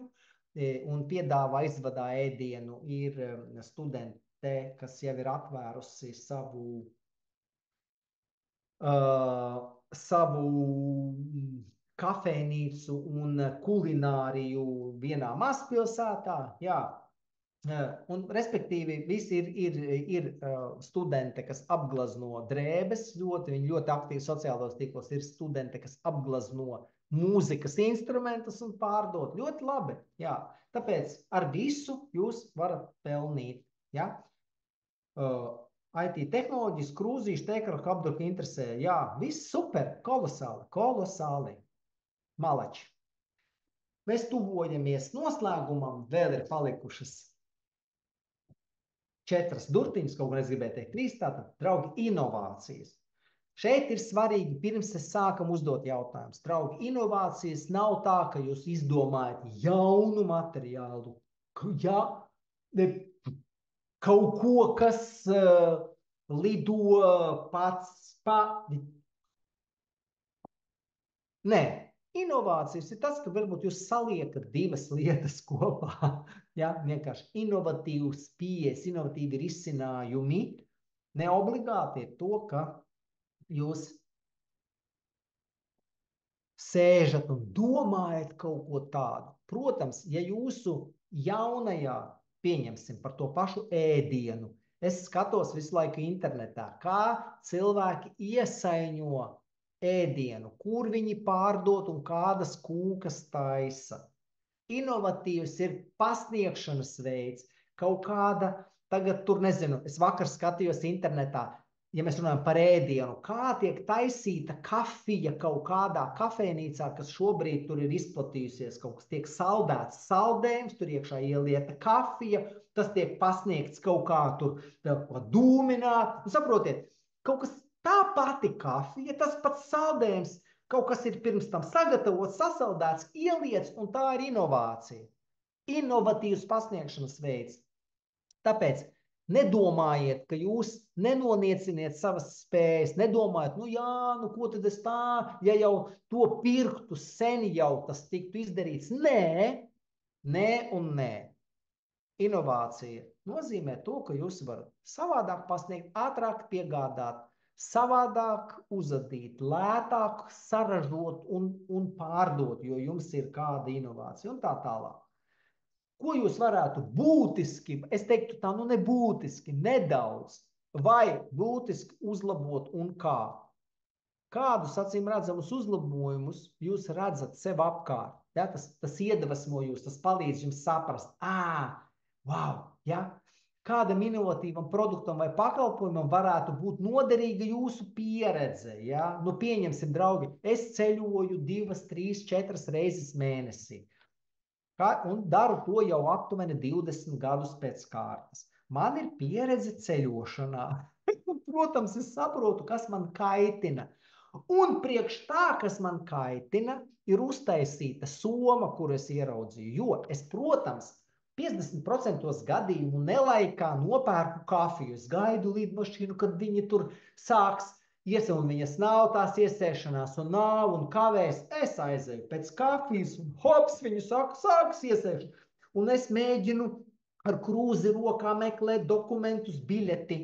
un piedāvā izvadā ēdienu, ir studente, kas jau ir atvērusi savu kafejnīcu un kulināriju vienā mazpilsētā, jā. Un, respektīvi, visi ir studenti, kas apglezno drēbes, viņi ļoti aktīvi sociālos tīklos, ir studenti, kas apglezno mūzikas instrumentus un pārdot. Ļoti labi, jā. Tāpēc ar visu jūs varat pelnīt, jā. IT tehnoloģijas, krūzīši, tēkara, apdruka interesē, jā, viss super, kolosāli, kolosāli, malači. Mēs tuvojamies noslēgumam, vēl ir palikušas 4 durtiņas, kaut gan es gribēju teikt 3, tātad, draugi, inovācijas. Šeit ir svarīgi, pirms es sākam uzdot jautājumus. Draugi, inovācijas nav tā, ka jūs izdomājat jaunu materiālu, kaut ko, kas lido pats. Nē. Inovācijas ir tas, ka varbūt jūs saliekat 2 lietas kopā. Ja? Vienkārši inovatīvs pieejas, inovatīvi risinājumi. Ne obligāti ir to, ka jūs sēžat un domājat kaut ko tādu. Protams, ja jūsu jaunajā, pieņemsim par to pašu ēdienu, es skatos visu laiku internetā, kā cilvēki iesaiņo ēdienu, kur viņi pārdot un kādas kūkas taisa. Inovatīvs ir pasniegšanas veids, kaut kāda, tagad tur nezinu, es vakar skatījos internetā, ja mēs runājam par ēdienu, kā tiek taisīta kafija kaut kādā kafejnīcā, kas šobrīd tur ir izplatījusies, kaut kas tiek saldēts saldējums, tur iekšā ielieta kafija, tas tiek pasniegts kaut kā tur dūmināt, un saprotiet, kaut kas tā pati kafija, tas pats saldējums, kaut kas ir pirms tam sagatavots, sasaldēts, ieliets, un tā ir inovācija. Inovatīvs pasniegšanas veids. Tāpēc nedomājiet, ka jūs nenonieciniet savas spējas, nedomājiet, ko tad es tā, ja jau to pirktu sen jau tas tiktu izdarīts. Nē un nē. Inovācija nozīmē to, ka jūs varat savādāk pasniegt, ātrāk piegādāt, savādāk uzadīt, lētāk saražot un pārdot, jo jums ir kāda inovācija un tā tālāk. Ko jūs varētu būtiski, es teiktu tā, nebūtiski, nedaudz, vai būtiski uzlabot un kā? Kādus, acīm redzamus uzlabojumus jūs redzat sev apkārt? Ja? Tas iedvesmo jūs, tas palīdz jums saprast, wow, ja? Kādam inovatīvam produktam vai pakalpojumam varētu būt noderīga jūsu pieredze. Ja? Pieņemsim, draugi, es ceļoju 2, 3, 4 reizes mēnesī. Un daru to jau aptuveni 20 gadus pēc kārtas. Man ir pieredze ceļošanā. Protams, es saprotu, kas man kaitina. Un priekš tā, kas man kaitina, ir uztaisīta soma, kur es ieraudzīju. Jo es, protams, 50% gadījumu nelaikā nopērku kafiju. Es gaidu lidmašīnu, kad viņi tur sāks iesēst, un viņas nav tās iesēšanās, un nav, un kavēs. Es aizēju pēc kafijas, un hops, viņi sāks iesēšanu. Un es mēģinu ar krūzi rokā meklēt dokumentus, biļeti.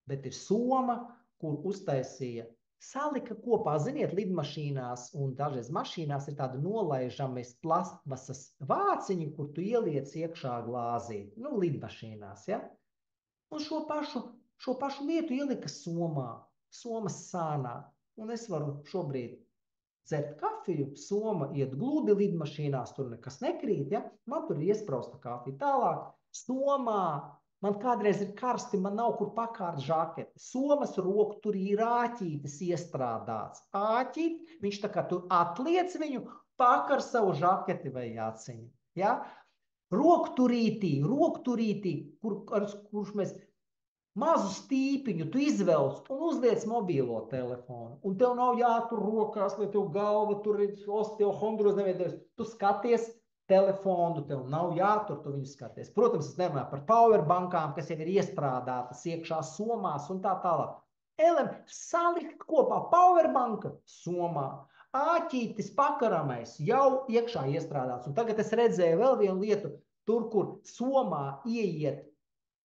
Bet ir soma, kur uztaisīja. Salika kopā, ziniet, lidmašīnās un dažreiz mašīnās ir tādi nolaižamies plastmasas vāciņi, kur tu ieliec iekšā glāzīt. Lidmašīnās, ja? Un šo pašu lietu ielika somas sānā. Un es varu šobrīd dzert kafiju, soma iet gludi lidmašīnās, tur nekas nekrīt, ja? Man tur ir iesprausta kafija. Tālāk, somā. Man kādreiz ir karsti, man nav kur pakārt žaketi. Somas rokturī ir āķītis iestrādāts. Āķīt, viņš tā kā tu atliec viņu, pakar savu žaketi vai jāciņu. Ja? Rokturītī, kurš mēs mazu stīpiņu tu izvelc un uzliec mobīlo telefonu. Un tev nav jātur rokās, lai tev galva tur ir osteohondroz neveidojas. Tu skaties telefonu, tev nav jātur, tu viņu skaties. Protams, es nerunāju par powerbankām, kas jau ir iestrādātas iekšā somās un tā tālāk. Salikt kopā powerbanka somā, āķītis pakaramais jau iekšā iestrādāts. Un tagad es redzēju vēl vienu lietu, tur, kur somā ieiet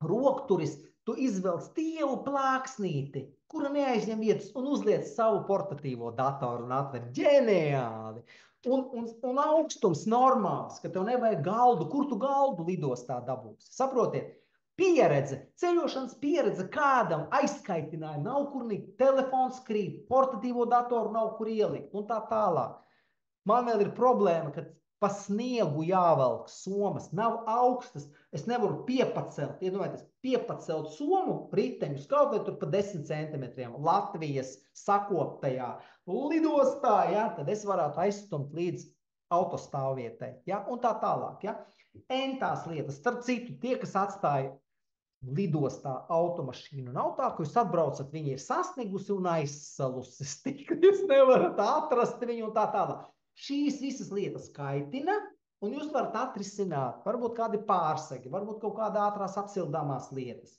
rokturis, tu izvelc tievu plāksnīti, kura neaizņem vietas un uzliec savu portatīvo datoru un atver. Ģeniāli! Un augstums normāls, ka tev nevajag galdu. Kur tu galdu lidostā dabūsi? Saprotiet? Pieredze, ceļošanas pieredze kādam aizskaitināja, nav kur likt, telefons krīt, portatīvo datoru nav kur ielikt un tā tālāk. Man vēl ir problēma, ka pa sniegu jāvelk somas, nav augstas, es nevaru piepacelt, iedomājieties, piepacelt somu riteņus kaut vai tur pa 10 centimetriem Latvijas sakoptajā lidostā, ja, tad es varētu aizstumt līdz autostāvvietai, ja, un tā tālāk, ja. Entās lietas, starp citu, tie, kas atstāja lidostā automašīnu, nav tā, ka jūs atbraucat, viņi ir sasniegusi un aizsalusi, tik jūs nevarat atrast viņu un tā tālāk. Šīs visas lietas kaitina, un jūs varat atrisināt, varbūt kādi pārsegi, varbūt kaut kāda ātrās apsildāmās lietas.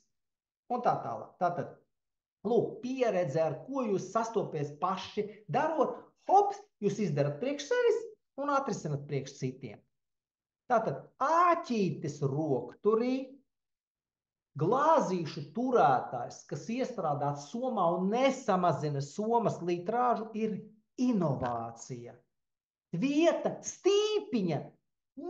Un tā tālāk. Tātad, lūk, pieredze, ar ko jūs sastopies paši, darot, hops, jūs izdarat priekš sevis un atrisinat priekš citiem. Tātad, āķītis rokturī, glāzīšu turētājs, kas iestrādāts somā un nesamazina somas litrāžu, ir inovācija. Vieta, stīpiņa,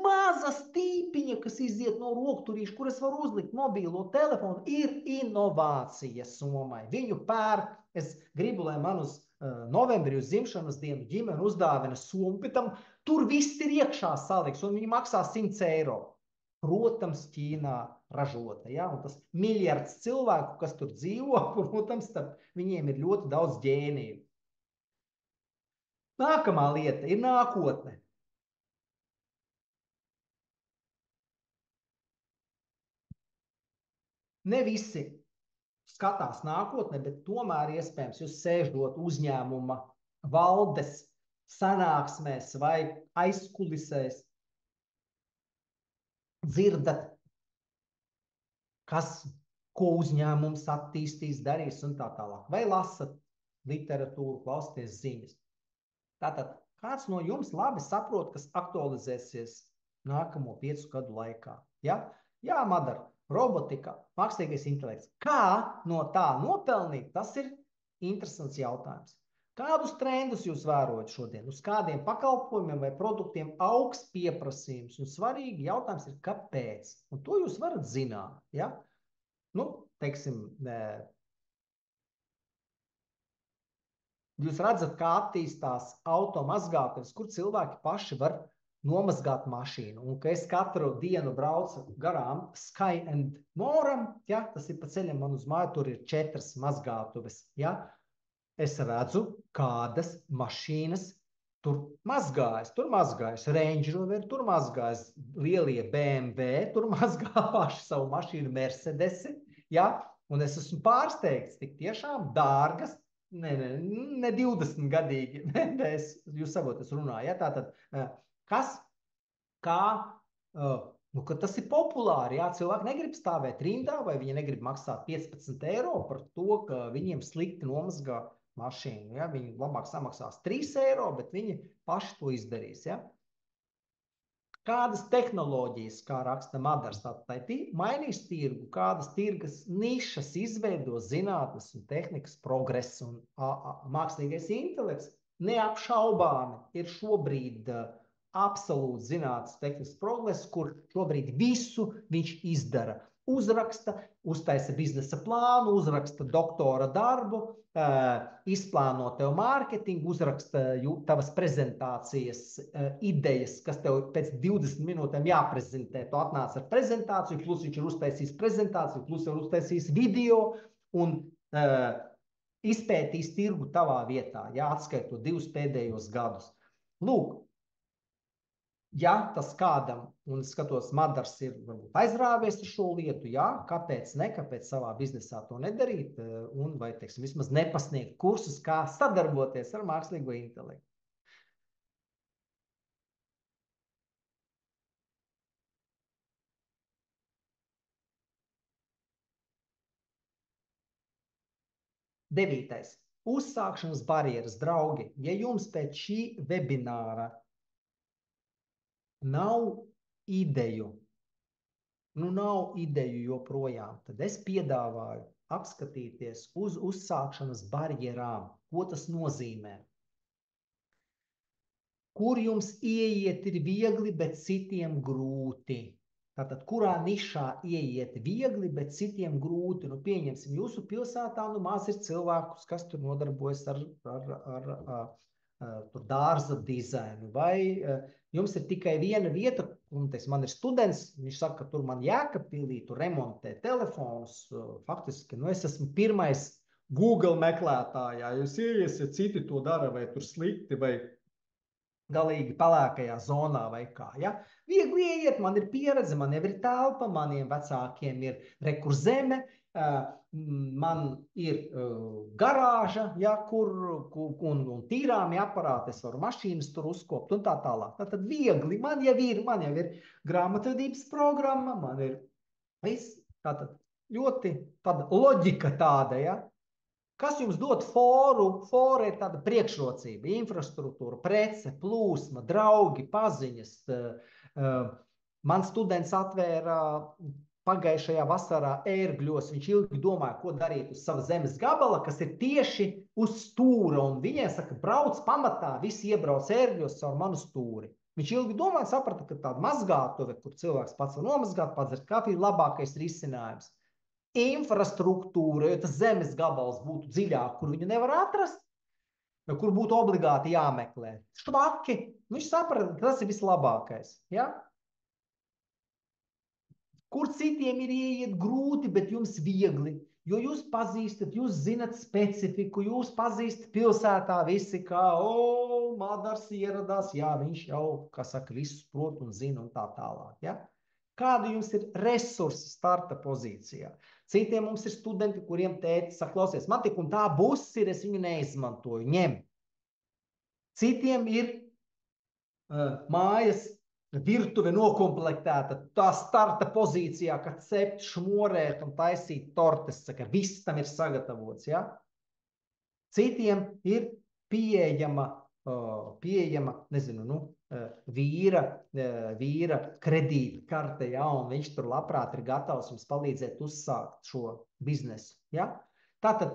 maza stīpiņa, kas iziet no rokturīša, kur es varu uzlikt mobīlo telefonu, ir inovācija somai. Viņu pērk, es gribu, lai man uz novembrī uz dzimšanas dienu ģimene uzdāvina somu, bet tam tur viss ir iekšā saliks, un viņi maksā 100 eiro. Protams, Ķīnā ražota, ja? Un tas miljards cilvēku, kas tur dzīvo, protams, viņiem ir ļoti daudz ģēniju. Nākamā lieta ir nākotne. Ne visi skatās nākotnē, bet tomēr iespējams jūs sēžot uzņēmuma valdes sanāksmēs vai aizkulisēs, dzirdat, ko uzņēmums attīstīs, darīs un tā tālāk. Vai lasat literatūru, klausieties ziņas. Tātad, kāds no jums labi saprot, kas aktualizēsies nākamo 5 gadu laikā? Ja? Jā, Madara, robotika, mākslīgais intelekts. Kā no tā nopelnīt, tas ir interesants jautājums. Kādus trendus jūs vērojat šodien? Uz kādiem pakalpojumiem vai produktiem augsts pieprasījums? Un svarīgi jautājums ir, kāpēc? Un to jūs varat zināt. Ja? Nu, teiksim, jūs redzat, kā attīstās automazgātājs, kur cilvēki paši var nomazgāt mašīnu. Un ka es katru dienu braucu garām Sky and Moram, ja, tas ir pa ceļam man uz māju, tur ir 4 mazgātuves. Ja. Es redzu, kādas mašīnas tur mazgājas. Tur mazgājas Range Rover, tur mazgājas lielie BMW, tur mazgā paši savu mašīnu Mercedesi. Ja. Un es esmu pārsteigts, tik tiešām dārgas, ne 20 gadīgi, jūs saprotat, es runāju, ja, tātad, ka tas ir populāri, jā, cilvēki negrib stāvēt rindā, vai viņi negrib maksāt 15 eiro par to, ka viņiem slikti nomazgā mašīnu, ja, viņi labāk samaksās 3 eiro, bet viņi paši to izdarīs, ja. Kādas tehnoloģijas, kā raksta Madars, mainīs tirgu, kādas tirgas nišas izveido zinātnes un tehnikas progress un mākslīgais intelekts neapšaubāmi ir šobrīd absolūti zinātnes tehnikas progress, kur šobrīd visu viņš izdara. Uzraksta, uztaisa biznesa plānu, uzraksta doktora darbu, izplāno tev mārketingu, uzraksta tavas prezentācijas idejas, kas tev pēc 20 minūtēm jāprezentē. Tu atnāc ar prezentāciju, plus viņš ir uztaisījis prezentāciju, plus ir uztaisījis video un izpētīs tirgu tavā vietā, ja, atskaitot 2 pēdējos gadus. Lūk, ja tas kādam, un es skatos, Madars ir aizrāvies ar šo lietu, jā, kāpēc ne, kāpēc savā biznesā to nedarīt, un vai, teiksim, vismaz nepasniegt kursus, kā sadarboties ar mākslīgo intelektu. 9. Uzsākšanas barjeras, draugi. Ja jums pēc šī webināra nav ideju, nav ideju joprojām, tad es piedāvāju apskatīties uz uzsākšanas barjerām. Ko tas nozīmē? Kur jums ieiet ir viegli, bet citiem grūti? Tātad, kurā nišā ieiet viegli, bet citiem grūti? Nu, pieņemsim, jūsu pilsētā maz ir cilvēkus, kas tur nodarbojas ar tur dārza dizainu. Vai jums ir tikai viena vieta, un man ir students, viņš saka, ka tur man Jēkabpilī, tur remontē telefonus. Faktiski, es esmu pirmais Google meklētājā. Jūs ieiesiet, citi to dara, vai tur slikti, vai galīgi pelēkajā zonā vai kā. Ja? Viegli ieiet, man ir pieredze, man jau ir telpa, maniem vecākiem ir rekurzeme, man ir garāža, ja, un tīrāmi aparāti, es varu mašīnas tur uzkopt un tā tālāk. Tad viegli, man jau ir grāmatvedības programma, man ir viss, tātad ļoti tāda loģika tāda, ja. Kas jums dod foru? Fora ir tāda priekšrocība, infrastruktūra, prece, plūsma, draugi, paziņas. Man students atvēra pagājušajā vasarā Ērgļos. Viņš ilgi domāja, ko darīt uz sava zemes gabala, kas ir tieši uz stūra. Un viņiem saka, brauc pamatā, visi iebrauc Ērgļos caur manu stūri. Viņš ilgi domāja, saprata, ka tāda mazgātuve, kur cilvēks pats var nomazgāt, padzert kafiju, labākais risinājums. Infrastruktūra, jo tas zemes gabals būtu dziļāk, kur viņu nevar atrast, kur būtu obligāti jāmeklē. Švaki, viņš saprata, ka tas ir vislabākais. Ja? Kur citiem ir ieiet grūti, bet jums viegli, jo jūs pazīstat, jūs zinat specifiku, jūs pazīstat pilsētā visi, kā, Madars ieradās, jā, viņš jau, kā saka, visus prot un zina un tā tālāk. Ja? Kādi jums ir resursi starta pozīcijā? Citiem mums ir studenti, kuriem tēti saka, klausies, man tik un tā būs ir, es viņu neizmantoju, ņem. Citiem ir mājas virtuve nokomplektēta, tā starta pozīcijā, kad cept, šmorēt un taisīt tortes, saka, viss tam ir sagatavots, ja? Citiem ir pieejama, nezinu, vīra kredītkarte, ja, un viņš tur labprāt ir gatavs jums palīdzēt uzsākt šo biznesu. Ja? Tātad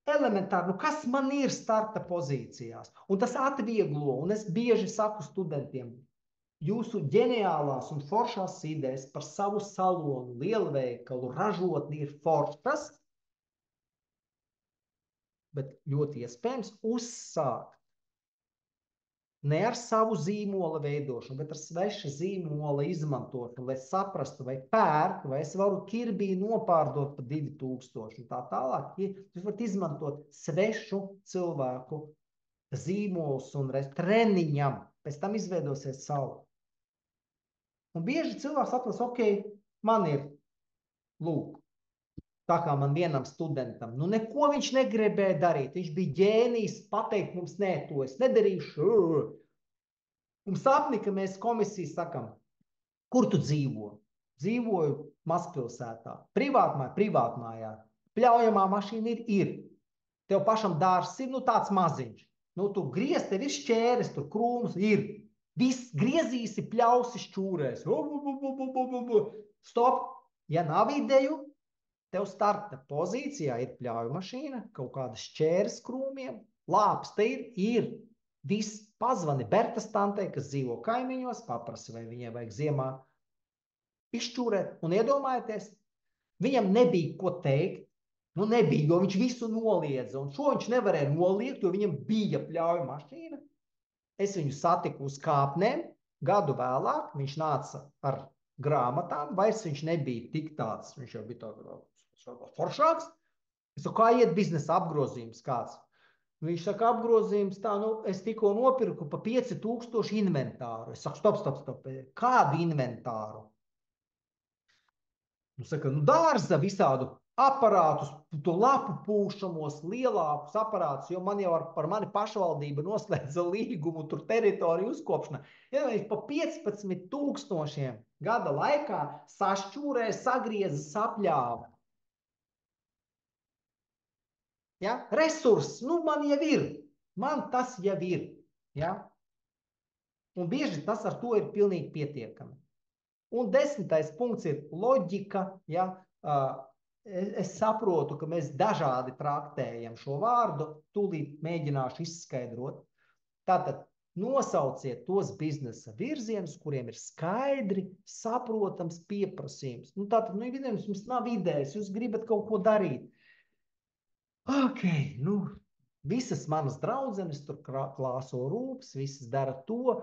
elementāri, kas man ir starta pozīcijās? Un tas atvieglo, un es bieži saku studentiem, jūsu ģeniālās un foršās idejas par savu salonu, lielveikalu, ražotni ir foršas, bet ļoti iespējams uzsākt ne ar savu zīmola veidošanu, bet ar sveša zīmola izmantošanu, lai saprastu, vai pērk, vai es varu Kirbī nopārdot pa 2000 un tā tālāk. Jūs varat izmantot svešu cilvēku zīmolus un treniņam, pēc tam izveidosies savu. Un bieži cilvēks atlas, man ir, lūk, tā kā man vienam studentam, neko viņš negribēja darīt. Viņš bija ģēnijs pateikt mums, nē, to es nedarīšu. Un sapni, ka mēs komisiju sakam, kur tu dzīvo? Dzīvoju mazpilsētā. Privātmājā. Pļaujamā mašīna ir. Tev pašam dārs ir, tāds maziņš. Tu griez, tev ir šķēres, tur krūmus ir. Viss griezīsi, pļausi, šķūrēs. Stop! Ja nav ideju, tev starta pozīcijā ir pļauju mašīna, kaut kādas šķēres krūmiem, lāpste ir. Viss pazvani Bertas tantei, kas dzīvo kaimiņos, paprasi, vai viņai vajag ziemā izšķūrēt, un iedomājieties, viņam nebija ko teikt, nebija, jo viņš visu noliedza, un šo viņš nevarēja noliegt, jo viņam bija pļauju mašīna. Es viņu satiku uz kāpnēm, gadu vēlāk viņš nāca ar grāmatām, vairs viņš nebija tik tāds, viņš jau bija tāds foršāks. Es saku, kā iet biznesa apgrozījums kāds? Viņš saka, apgrozījums tā, es tikko nopirku pa 5000 inventāru. Es saku, stop. Kādu inventāru? Saka, dārza visādu aparātus, to lapu pūšamos, lielākus aparātus, jo man jau ar mani pašvaldība noslēdza līgumu tur teritoriju uzkopšanā. Ja viņš pa 15 000 gada laikā sašķūrē, sagrieza, sapļāva. Ja? Resurss, nu man jau ir. Man tas jau ir. Ja? Un bieži tas ar to ir pilnīgi pietiekami. Un 10. punkts ir loģika. Ja? Es saprotu, ka mēs dažādi traktējam šo vārdu. Tūlīt mēģināšu izskaidrot. Tātad nosauciet tos biznesa virzienus, kuriem ir skaidri saprotams pieprasījums. Nu, tātad, jums nav idejas, jūs gribat kaut ko darīt. Ok, visas manas draudzenes tur klāso rūpes, visas dara to.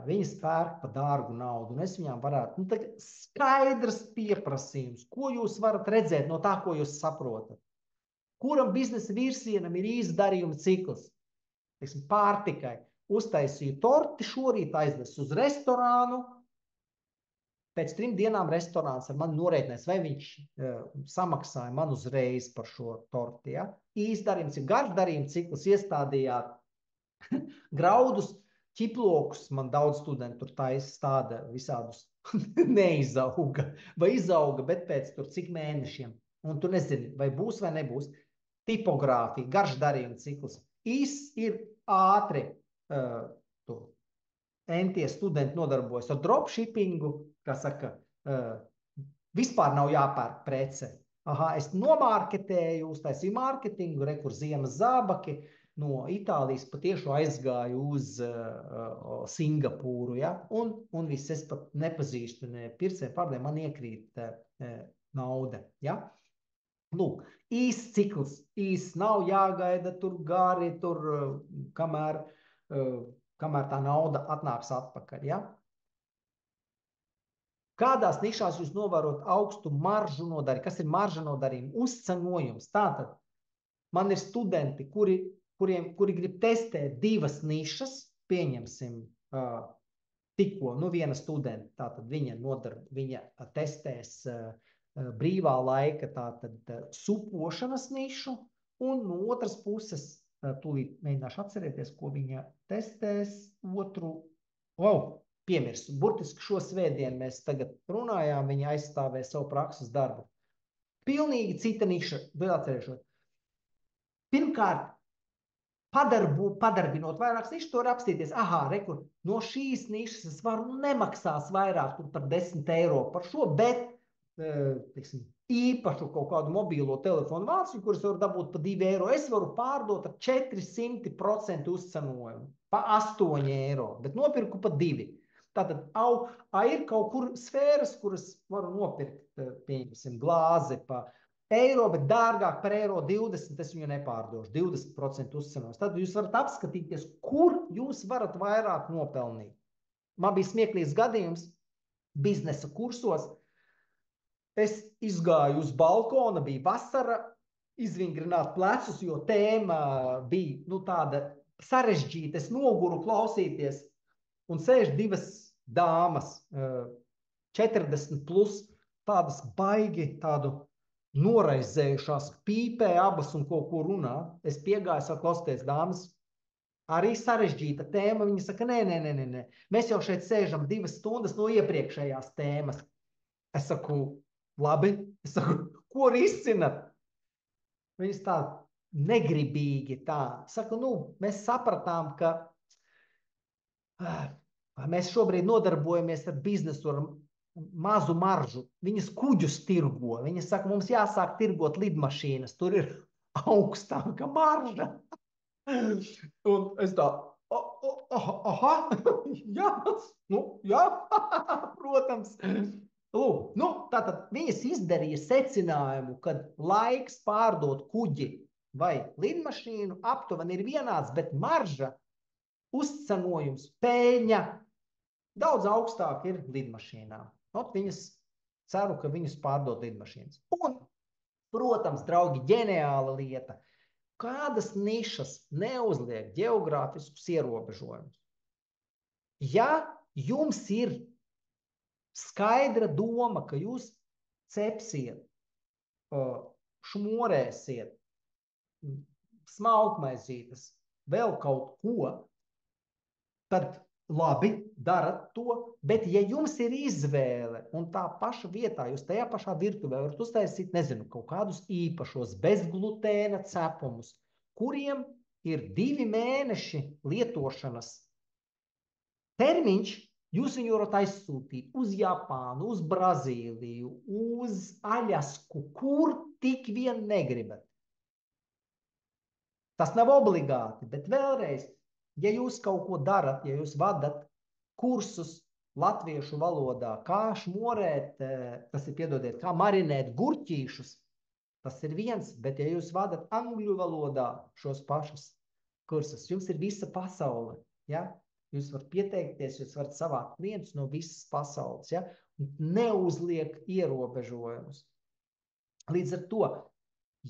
Viņas pērk par dārgu naudu, un es viņām varētu, skaidrs pieprasījums, ko jūs varat redzēt no tā, ko jūs saprotat. Kuram biznesa virzienam ir īsts darījuma cikls? Teiksim, pārtikai. Uztaisīju torti šorīt, aiznesu uz restorānu. Pēc 3 dienām restorāns ar mani norēķinās, vai viņš samaksāja man uzreiz par šo torti. Ja? Īsts darījums ir garš darījuma cikls, iestādījāt graudus, ķiplokus, man daudz studentu tur stāda visādus neizauga, vai izauga, bet pēc tur cik mēnešiem. Un tu nezini, vai būs vai nebūs. Tipogrāfija, garš darījuma cikls. Īsts ir ātri. Entie studenti nodarbojas ar dropshippingu, kā saka, vispār nav jāpērk prece. Aha, es nomārketēju, uztaisīju mārketingu, kur ziemas zābaki, no Itālijas patiešām aizgāju uz Singapūru, ja? Un viss, es pat nepazīstu ne pircēju pārdēju, man iekrīt nauda, ja? Lūk, īsts cikls, īsts nav jāgaida tur gari, tur kamēr tā nauda atnāks atpakaļ, ja? Kādās nišās jūs novērot augstu maržu nodarījumu? Kas ir marža nodarījuma? Uzcenojums. Tātad man ir studenti, kuri grib testēt 2 nišas, pieņemsim tikko, viena studenta, tātad viņa testēs brīvā laika tātad supošanas nišu, un no otras puses, tūlīt mēģināšu atcerēties, ko viņa testēs, piemirstu, burtiski šo svētdienu mēs tagad runājām, viņa aizstāvēja savu prakses darbu. Pilnīgi cita niša, vēl atcerēšot. Pirmkārt, padarbinot vairākas nišas, to var apstīties. Aha, rekur, no šīs nišas es varu nemaksās vairāk par 10 eiro par šo, bet īpašu kaut kādu mobīlo telefonu vāciņu, kurus varu dabūt par 2 eiro, es varu pārdot ar 400% uzcenojumu, pa 8 eiro, bet nopirku pa 2. Tātad ir kaut kur sfēras, kuras varu nopirkt, pieņemsim, glāzi pa eiro, bet dārgāk par eiro 20, es viņu nepārdošu, 20% uzcenos. Tad jūs varat apskatīties, kur jūs varat vairāk nopelnīt. Man bija smieklīgs gadījums biznesa kursos. Es izgāju uz balkona, bija vasara, izvingrināt plecus, jo tēma bija tāda sarežģīta. Es noguru klausīties, un sēž 2 dāmas, 40 plus, tādas baigi, tādu noraizējušās, pīpē abas un kaut ko runā. Es piegāju, saku, klausieties, dāmas, arī sarežģīta tēma. Viņa saka, nē, mēs jau šeit sēžam 2 stundas no iepriekšējās tēmas. Es saku, labi, es saku, ko risinat? Viņas tā negribīgi tā. Saku, mēs sapratām, ka mēs šobrīd nodarbojamies ar biznesu, ar mazu maržu. Viņas kuģus tirgo. Viņas saka, mums jāsāk tirgot lidmašīnas. Tur ir augstāka marža. Un es tā, aha, jā, protams. Tātad viņas izdarīja secinājumu, ka laiks pārdot kuģi vai lidmašīnu aptuveni ir vienāds, bet marža, uzcenojums, peļņa daudz augstāk ir lidmašīnām. Viņas ceru, ka viņas pārdod lidmašīnas. Un, protams, draugi, ģeniāla lieta. Kādas nišas neuzliek geogrāfiskus ierobežojumus? Ja jums ir skaidra doma, ka jūs cepsiet, šmorēsiet, smalkmaizītes, vēl kaut ko, tad labi, darat to, bet ja jums ir izvēle un tā paša vietā, jūs tajā pašā virtuvē varat uztaisīt, nezinu, kaut kādus īpašos bezglutēna cepumus, kuriem ir 2 mēneši lietošanas termiņš, jūs viņu varat aizsūtīt uz Japānu, uz Brazīliju, uz Aļasku, kur tik vien negribat. Tas nav obligāti, bet vēlreiz, ja jūs kaut ko darat, ja jūs vadat kursus latviešu valodā, kā šmorēt, tas ir, piedodiet, kā marinēt gurķīšus, tas ir viens, bet ja jūs vadat angļu valodā šos pašus kursus, jums ir visa pasaule, ja? Jūs varat pieteikties, jūs varat savākt klientus no visas pasaules, ja? Neuzliek ierobežojumus. Līdz ar to,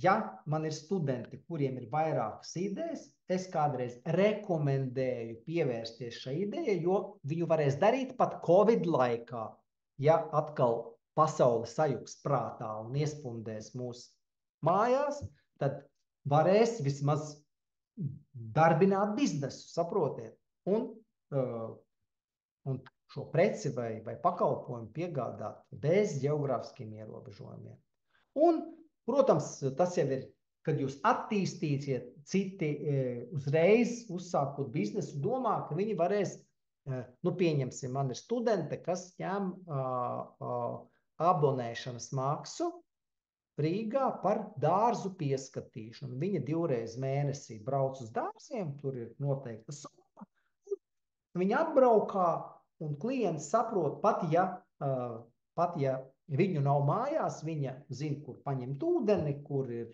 ja man ir studenti, kuriem ir vairākas idejas, es kādreiz rekomendēju pievērsties šai idejai, jo viņu varēs darīt pat Covid laikā, ja atkal pasaule sajuks prātā un iespundēs mūsu mājās, tad varēs vismaz darbināt biznesu, saprotiet, un šo preci vai pakalpojumu piegādāt bez geogrāfiskiem ierobežojumiem. Un, protams, tas jau ir, kad jūs attīstīsiet, citi uzreiz uzsākot biznesu, domā, ka viņi varēs, pieņemsim, man ir studente, kas ņem abonēšanas maksu Rīgā par dārzu pieskatīšanu. Viņa 2 reizes mēnesī brauc uz dārziem, tur ir noteikta summa. Viņa atbraukā un klients saprot, pat ja viņu nav mājās, viņa zina, kur paņemt ūdeni, kur ir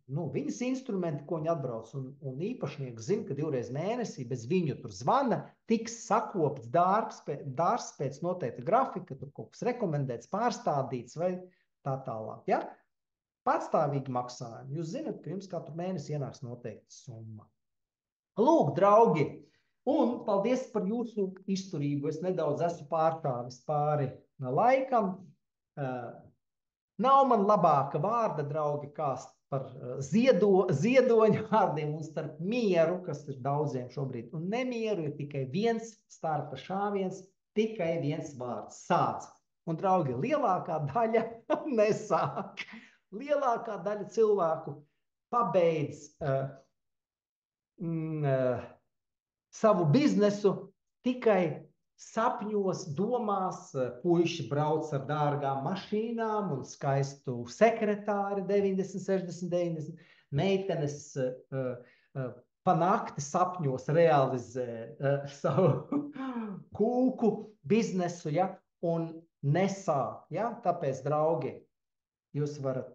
viņas instrumenti, ko viņa atbrauc, un īpašnieks zina, ka 2 reizes mēnesī bez viņu tur zvana, tiks sakopts dārs pēc noteikta grafika, tur kaut kas rekomendēts, pārstādīts vai tā tālāk. Ja? Patstāvīgi maksājumi. Jūs zināt, ka jums katru mēnesi ienāks noteikta summa. Lūk, draugi, un paldies par jūsu izturību. Es nedaudz esmu pārtāvis pāri laikam. Nav man labāka vārda, draugi, kā par ziedoņu vārdiem un starp mieru, kas ir daudziem šobrīd, un nemieru ir tikai viens starta šāviens, tikai viens vārds – sāc. Un, draugi, lielākā daļa nesāk. Lielākā daļa cilvēku pabeidz savu biznesu tikai sapņos, domās. Puiši brauc ar dārgām mašīnām un skaistu sekretāri 90, 60, 90. Meitenes pa nakti sapņos realizē savu kūku biznesu, ja, un nesāk. Ja? Tāpēc, draugi, jūs varat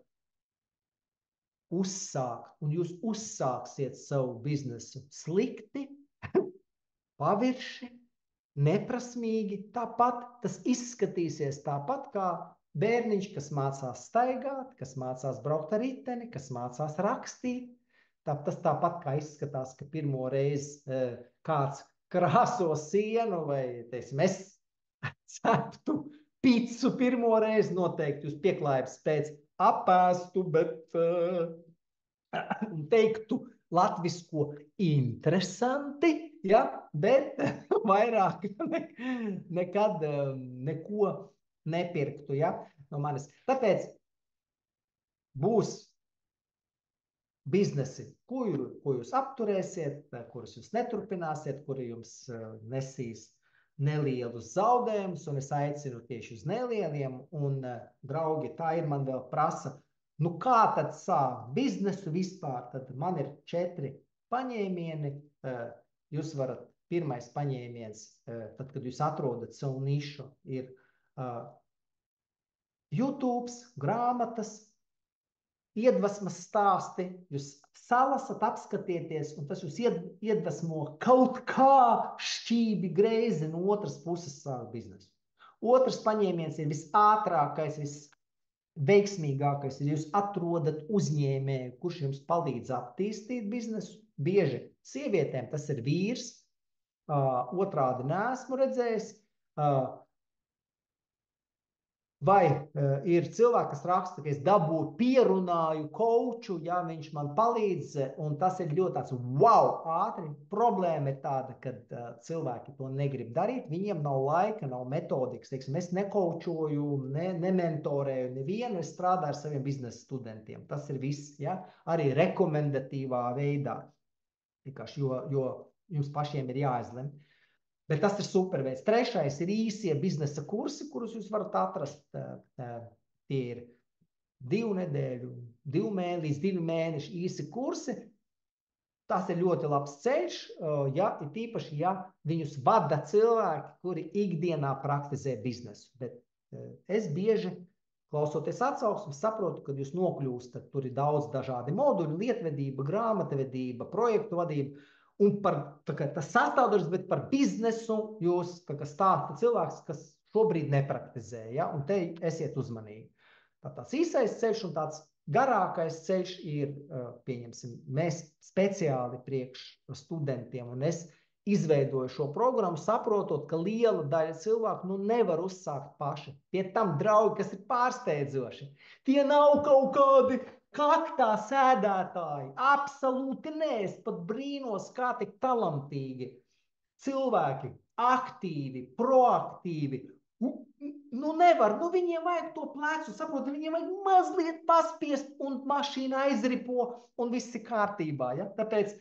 uzsākt, un jūs uzsāksiet savu biznesu slikti, pavirši, neprasmīgi. Tāpat tas izskatīsies tāpat kā bērniņš, kas mācās staigāt, kas mācās braukt ar riteni, kas mācās rakstīt. Tas tāpat kā izskatās, ka pirmo reizi kāds krāso sienu vai, teiksim, es ceptu picu pirmo reizi, noteikti jūs pieklājības pēc apēstu, bet teiktu latvisko interesanti, ja, bet vairāk nekad neko nepirktu, ja, no manis. Tāpēc būs biznesi, ko jūs apturēsiet, kurus jūs neturpināsiet, kuri jums nesīs nelielus zaudējumus, un es aicinu tieši uz nelieliem, un, draugi, tā ir, man vēl prasa, kā tad sākt biznesu vispār, tad man ir 4 paņēmieni, jūs varat, pirmais paņēmiens, tad, kad jūs atrodat savu nišu, ir YouTube, grāmatas, iedvesmas stāsti, jūs salasat, apskatieties, un tas jūs iedvesmo kaut kā šķībi greizi no otras puses savu biznesu. Otrs paņēmiens ir visātrākais, visveiksmīgākais, ir jūs atrodat uzņēmēju, kurš jums palīdz attīstīt biznesu. Bieži sievietēm tas ir vīrs, otrādi neesmu redzējis. Vai ir cilvēki, kas raksta, ka es dabūju pierunāju koču, ja viņš man palīdz, un tas ir ļoti tāds wow, ātri. Problēma ir tāda, ka cilvēki to negrib darīt, viņiem nav laika, nav metodikas. Teiksim, es nekoučoju, nementorēju nevienu, es strādāju ar saviem biznesa studentiem. Tas ir viss, ja? Arī rekomendatīvā veidā. Vienkārši, jo jums pašiem ir jāizlem. Bet tas ir superveids. Trešais ir īsie biznesa kursi, kurus jūs varat atrast. Tie ir 2 nedēļu, 2 mēneši īsi kursi. Tas ir ļoti labs ceļš, ja ir tīpaši, ja viņus vada cilvēki, kuri ikdienā praktizē biznesu. Bet es bieži, klausoties atsauksmes, saprotu, ka jūs nokļūstat. Tur ir daudz dažādi moduļi, lietvedība, grāmatvedība, projektu vadība. Un tas sastāvdaļas, bet par biznesu jūs stāsta cilvēks, kas šobrīd nepraktizē, ja? Un te esiet uzmanīgi. Tāds īsais ceļš un tāds garākais ceļš ir, pieņemsim, mēs speciāli priekš studentiem, un es izveidoju šo programmu, saprotot, ka liela daļa cilvēku nevar uzsākt paši. Pie tam draugi, kas ir pārsteidzoši. Tie nav kaut kādi kaktā sēdētāji, absolūti nē, es pat brīnos, kā tik talantīgi cilvēki, aktīvi, proaktīvi, nevar, viņiem vajag to plecu, saprot, viņiem vajag mazliet paspiest un mašīna aizripo un viss ir kārtībā, ja? Tāpēc,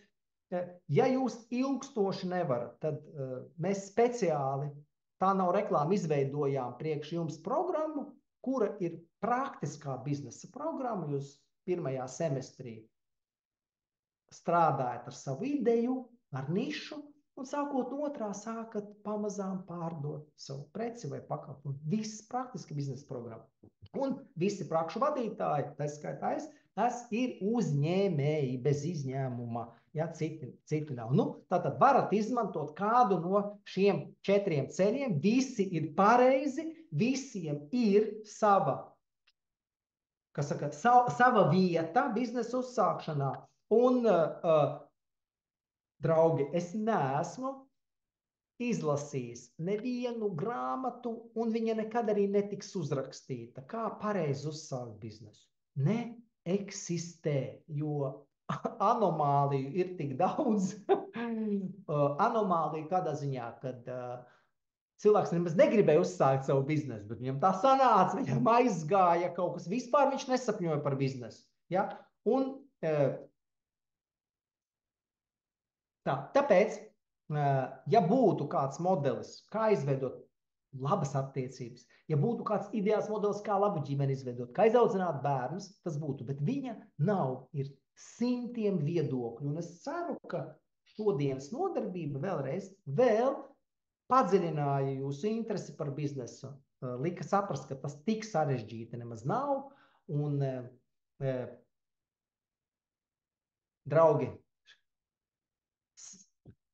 ja jūs ilgstoši nevarat, tad mēs speciāli, tā nav reklāma, izveidojām priekš jums programmu, kura ir praktiskā biznesa programma, jūs pirmajā semestrī strādājat ar savu ideju, ar nišu, un sākot no otrā sākat pamazām pārdot savu preci vai pakalpojumu. Viss praktiski biznesa programma. Un visi prakšu vadītāji, tā skaitā es ir uzņēmēji bez izņēmuma, ja citi nav. Tātad varat izmantot kādu no šiem 4 ceļiem, visi ir pareizi, visiem ir sava vieta biznesa uzsākšanā. Un, draugi, es neesmu izlasījis nevienu grāmatu, un viņa nekad arī netiks uzrakstīta. Kā pareizi uzsākt biznesu? Neeksistē, jo anomāliju ir tik daudz. Anomāliju kādā ziņā, kad cilvēks nemaz negribēja uzsākt savu biznesu, bet viņam tā sanāca, viņam aizgāja kaut kas. Vispār viņš nesapņoja par biznesu. Ja? Un tāpēc, ja būtu kāds modelis, kā izveidot labas attiecības, ja būtu kāds ideāls modelis, kā labu ģimeni izveidot, kā izaudzināt bērnus, tas būtu, bet viņa nav, ir simtiem viedokļu. Un es ceru, ka šodienas nodarbība vēlreiz padziļināja jūsu interesi par biznesu, lika saprast, ka tas tik sarežģīti nemaz nav, un draugi,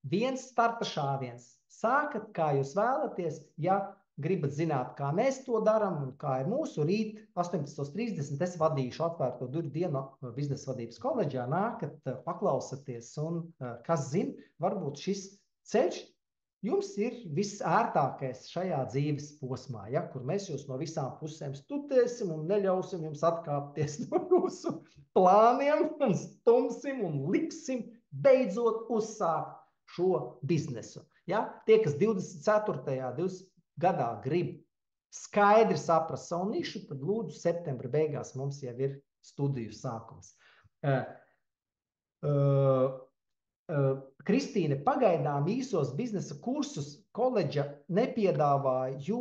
viens starta šāviens. Sākat, kā jūs vēlaties, ja gribat zināt, kā mēs to darām un kā ir mūsu rīt 18.30 es vadīšu atvērto durvju dienu biznesa vadības koledžā, nākat, paklausaties un, kas zina, varbūt šis ceļš jums ir visērtākais šajā dzīves posmā, ja, kur mēs jūs no visām pusēm studēsim un neļausim jums atkāpties no jūsu plāniem un stumsim un liksim beidzot uzsākt šo biznesu. Ja? Tie, kas 24. gadā grib skaidri saprast savu nišu, tad lūdzu septembra beigās mums jau ir studiju sākums. Kristīne, pagaidām īsos biznesa kursus koledža nepiedāvāja, jo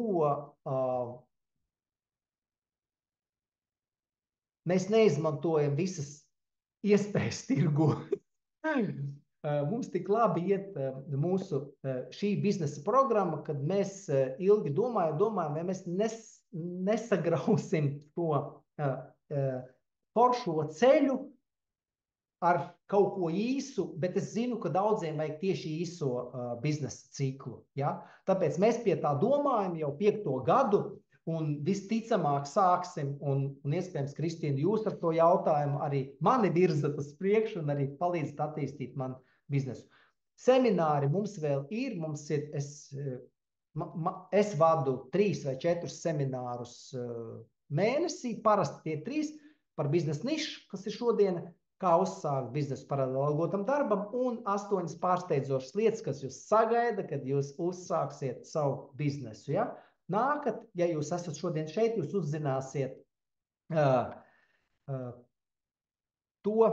mēs neizmantojam visas iespējas tirgu. Mums tik labi iet mūsu šī biznesa programma, kad mēs ilgi domājam, vai mēs nesagrausim to foršo ceļu ar kaut ko īsu, bet es zinu, ka daudziem vajag tieši īso biznesa ciklu. Ja? Tāpēc mēs pie tā domājam jau 5. gadu, un visticamāk sāksim, un iespējams, Kristīna, jūs ar to jautājumu arī mani virzat uz priekšu un arī palīdzat attīstīt man biznesu. Semināri mums vēl ir, es Es vadu 3 vai 4 seminārus mēnesī, parasti tie 3 par biznesa nišu, kas ir šodien, kā uzsākt biznesu paralēli algotam darbam, un 8 pārsteidzošas lietas, kas jūs sagaida, kad jūs uzsāksiet savu biznesu. Ja? Nākat, ja jūs esat šodien šeit, jūs uzzināsiet to,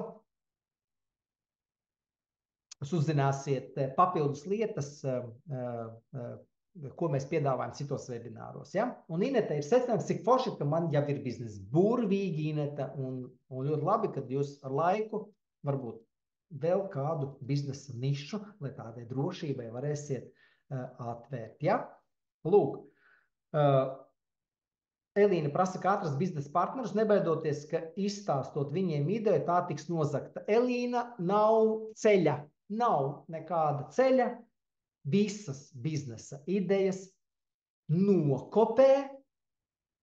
jūs uzzināsiet papildus lietas, ko mēs piedāvājam citos webināros. Ja? Un Ineta ir secinājums, cik forši, ka man jau ir biznesa. Burvīgi Ineta, un ļoti labi, kad jūs ar laiku varbūt vēl kādu biznesa nišu, lai tādai drošībai varēsiet atvērt. Ja? Lūk, Elīna prasa, ka atrast biznesa partnerus, nebaidoties, ka izstāstot viņiem ideju, tā tiks nozagta. Elīna, nav ceļa, nav nekāda ceļa. Visas biznesa idejas nokopē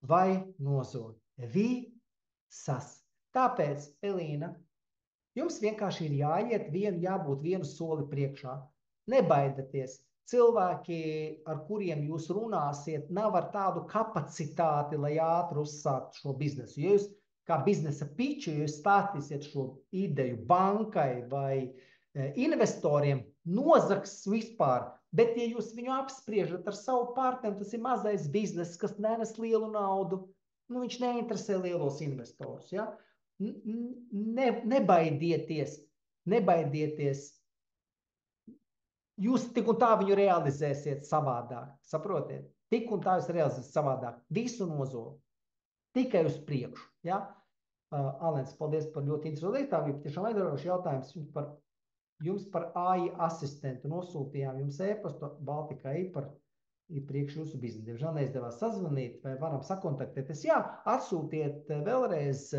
vai nozog. Visas. Tāpēc, Elīna, jums vienkārši ir jāiet jābūt vienu soli priekšā. Nebaidieties. Cilvēki, ar kuriem jūs runāsiet, nav ar tādu kapacitāti, lai ātri uzsāktu šo biznesu. Ja jūs kā biznesa piču, ja jūs stāstīsiet šo ideju bankai vai investoriem, nozags vispār, bet ja jūs viņu apspriežat ar savu partneri, tas ir mazais bizness, kas nenes lielu naudu, viņš neinteresē lielos investorus. Ja? Nebaidieties. Jūs tik un tā viņu realizēsiet savādāk, saprotiet? Tik un tā jūs realizēsiet savādāk. Visu nozog. Tikai uz priekšu. Ja? Alens, paldies par ļoti interesantu lietu. Tiešām aizraujoši jautājums jums par AI asistentu. Nosūtījām jums e-pastu Baltika par priekš jūsu biznesu. Diemžēl neizdevās sazvanīt, vai varam sakontaktēties. Jā, atsūtiet vēlreiz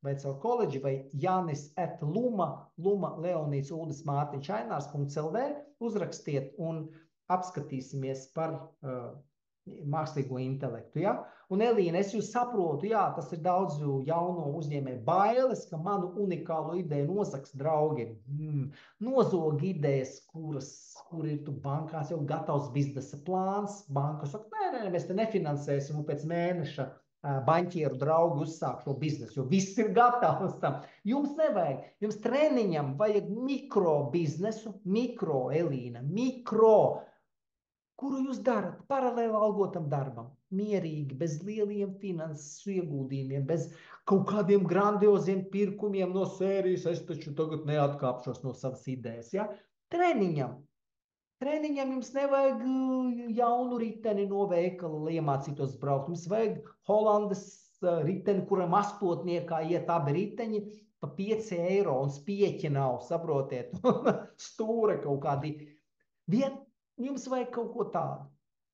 vai caur koledži vai Janis@Luma, Leonīts Uldis Mārtiņš Ainārs.lv, uzrakstiet un apskatīsimies par mākslīgo intelektu. Ja? Un Elīna, es jūs saprotu, jā, tas ir daudz jauno uzņēmēju bailes, ka manu unikālo ideju nozags draugi. Nozog idejas, kur ir tu bankās jau gatavs biznesa plāns. Banka saka, nē, mēs te nefinansēsim un pēc mēneša baņķieru draugi uzsāk šo biznesu, jo viss ir gatavs tam. Jums nevajag, jums treniņam vajag mikro biznesu, Elīna, kuru jūs darat paralēli algotam darbam, mierīgi, bez lieliem finanses ieguldījumiem, bez kaut kādiem grandioziem pirkumiem no sērijas, es taču tagad neatkāpšos no savas idejas. Ja? Treniņam jums nevajag jaunu riteni no veikala, lai iemācītos braukt. Jums vajag Holandas riteni, kuram 8. iet abi riteņi pa 5 eiro un spieķi nav, saprotiet, stūra kaut kādi. Jums vajag kaut ko tādu,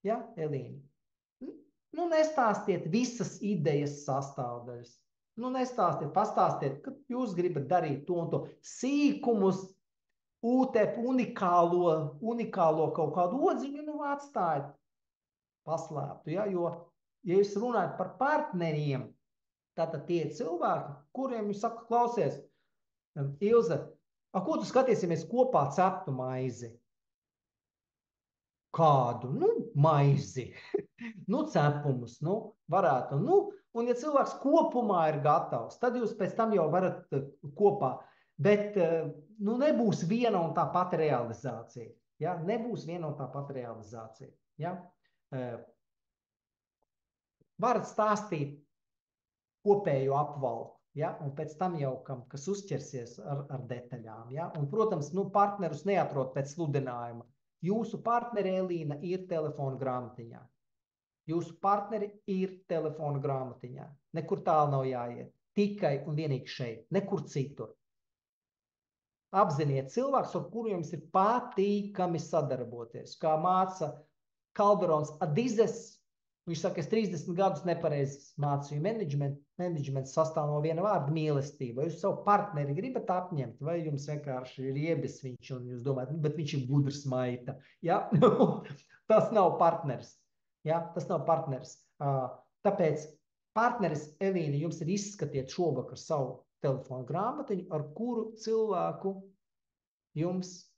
ja, Elīna? Nestāstiet visas idejas sastāvdaļas. Pastāstiet, ka jūs gribat darīt to un to sīkumus, UTP unikālo kaut kādu odziņu, atstājiet paslēptu, ja, jo, ja jūs runājat par partneriem, tātad tie cilvēki, kuriem jūs saka, klausies, Ilze, ko tu skatīsimies kopā ceptu maizi? Kādu? Maizi. Cepumus, varētu. Un ja cilvēks kopumā ir gatavs, tad jūs pēc tam jau varat kopā. Bet, nebūs viena un tā pati realizācija. Ja? Nebūs viena un tā pati realizācija. Ja? Varat stāstīt kopējo apvalku. Ja? Un pēc tam jau, kas uzķersies ar detaļām. Ja? Un, protams, partnerus neatrod pēc sludinājuma. Jūsu partneri, Elīna, ir telefona grāmatiņā. Nekur tālu nav jāiet. Tikai un vienīgi šeit. Nekur citur. Apziniet cilvēks, ar kuru jums ir patīkami sadarboties. Kā māca Kalderons Adizes, viņš saka, es 30 gadus nepareizi mācīju menedžmentu. Menedžments sastāv no viena vārda mīlestība. Vai jūs savu partneri gribat apņemt, vai jums vienkārši ir iebis viņš un jūs domājat, bet viņš ir gudrs maita. Ja? Tas nav partners. Ja? Tas nav partners. Tāpēc partneris, Elīna, jums ir izskatiet šovakar savu telefonu grāmatiņu, ar kuru cilvēku jums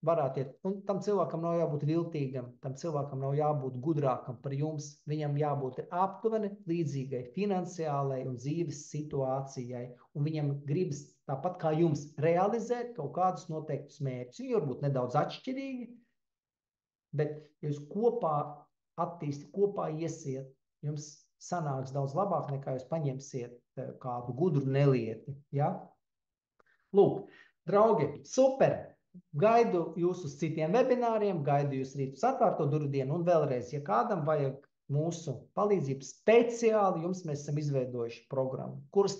varētu iet. Un tam cilvēkam nav jābūt viltīgam, tam cilvēkam nav jābūt gudrākam par jums. Viņam jābūt aptuveni līdzīgai finansiālai un dzīves situācijai. Un viņam gribas tāpat kā jums realizēt kaut kādus noteiktus mērķus. Viņi varbūt nedaudz atšķirīgi, bet jūs kopā attīsti, kopā iesiet, jums sanāks daudz labāk nekā jūs paņemsiet kādu gudru nelieti. Ja? Lūk, draugi, super! Gaidu jūs uz citiem webināriem, gaidu jūs rīt uz atvērto durvju dienu un vēlreiz, ja kādam vajag mūsu palīdzību speciāli, jums mēs esam izveidojuši programmu, kura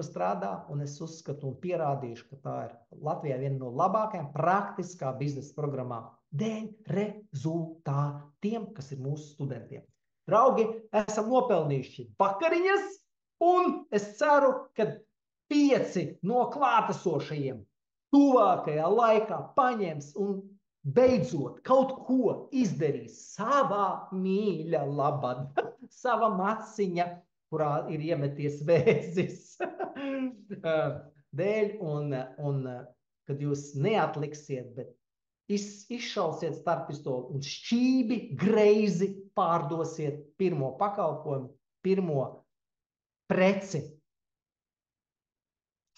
strādā, un es uzskatu un pierādīšu, ka tā ir Latvijā viena no labākajām praktiskā biznesa programmām dēļ rezultātiem, kas ir mūsu studentiem. Draugi, esam nopelnījuši vakariņas, un es ceru, ka 5 no klātesošajiem tuvākajā laikā paņems un beidzot kaut ko izdarīs savā mīļa labad, sava maciņa, kurā ir iemeties vēzis dēļ, un kad jūs neatliksiet, bet izšausiet starppistoli un šķībi greizi pārdosiet pirmo pakalpojumu, pirmo preci.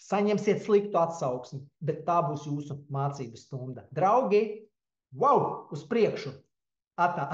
Saņemsiet sliktu atsauksmi, bet tā būs jūsu mācību stunda. Draugi, wow, uz priekšu! Atā!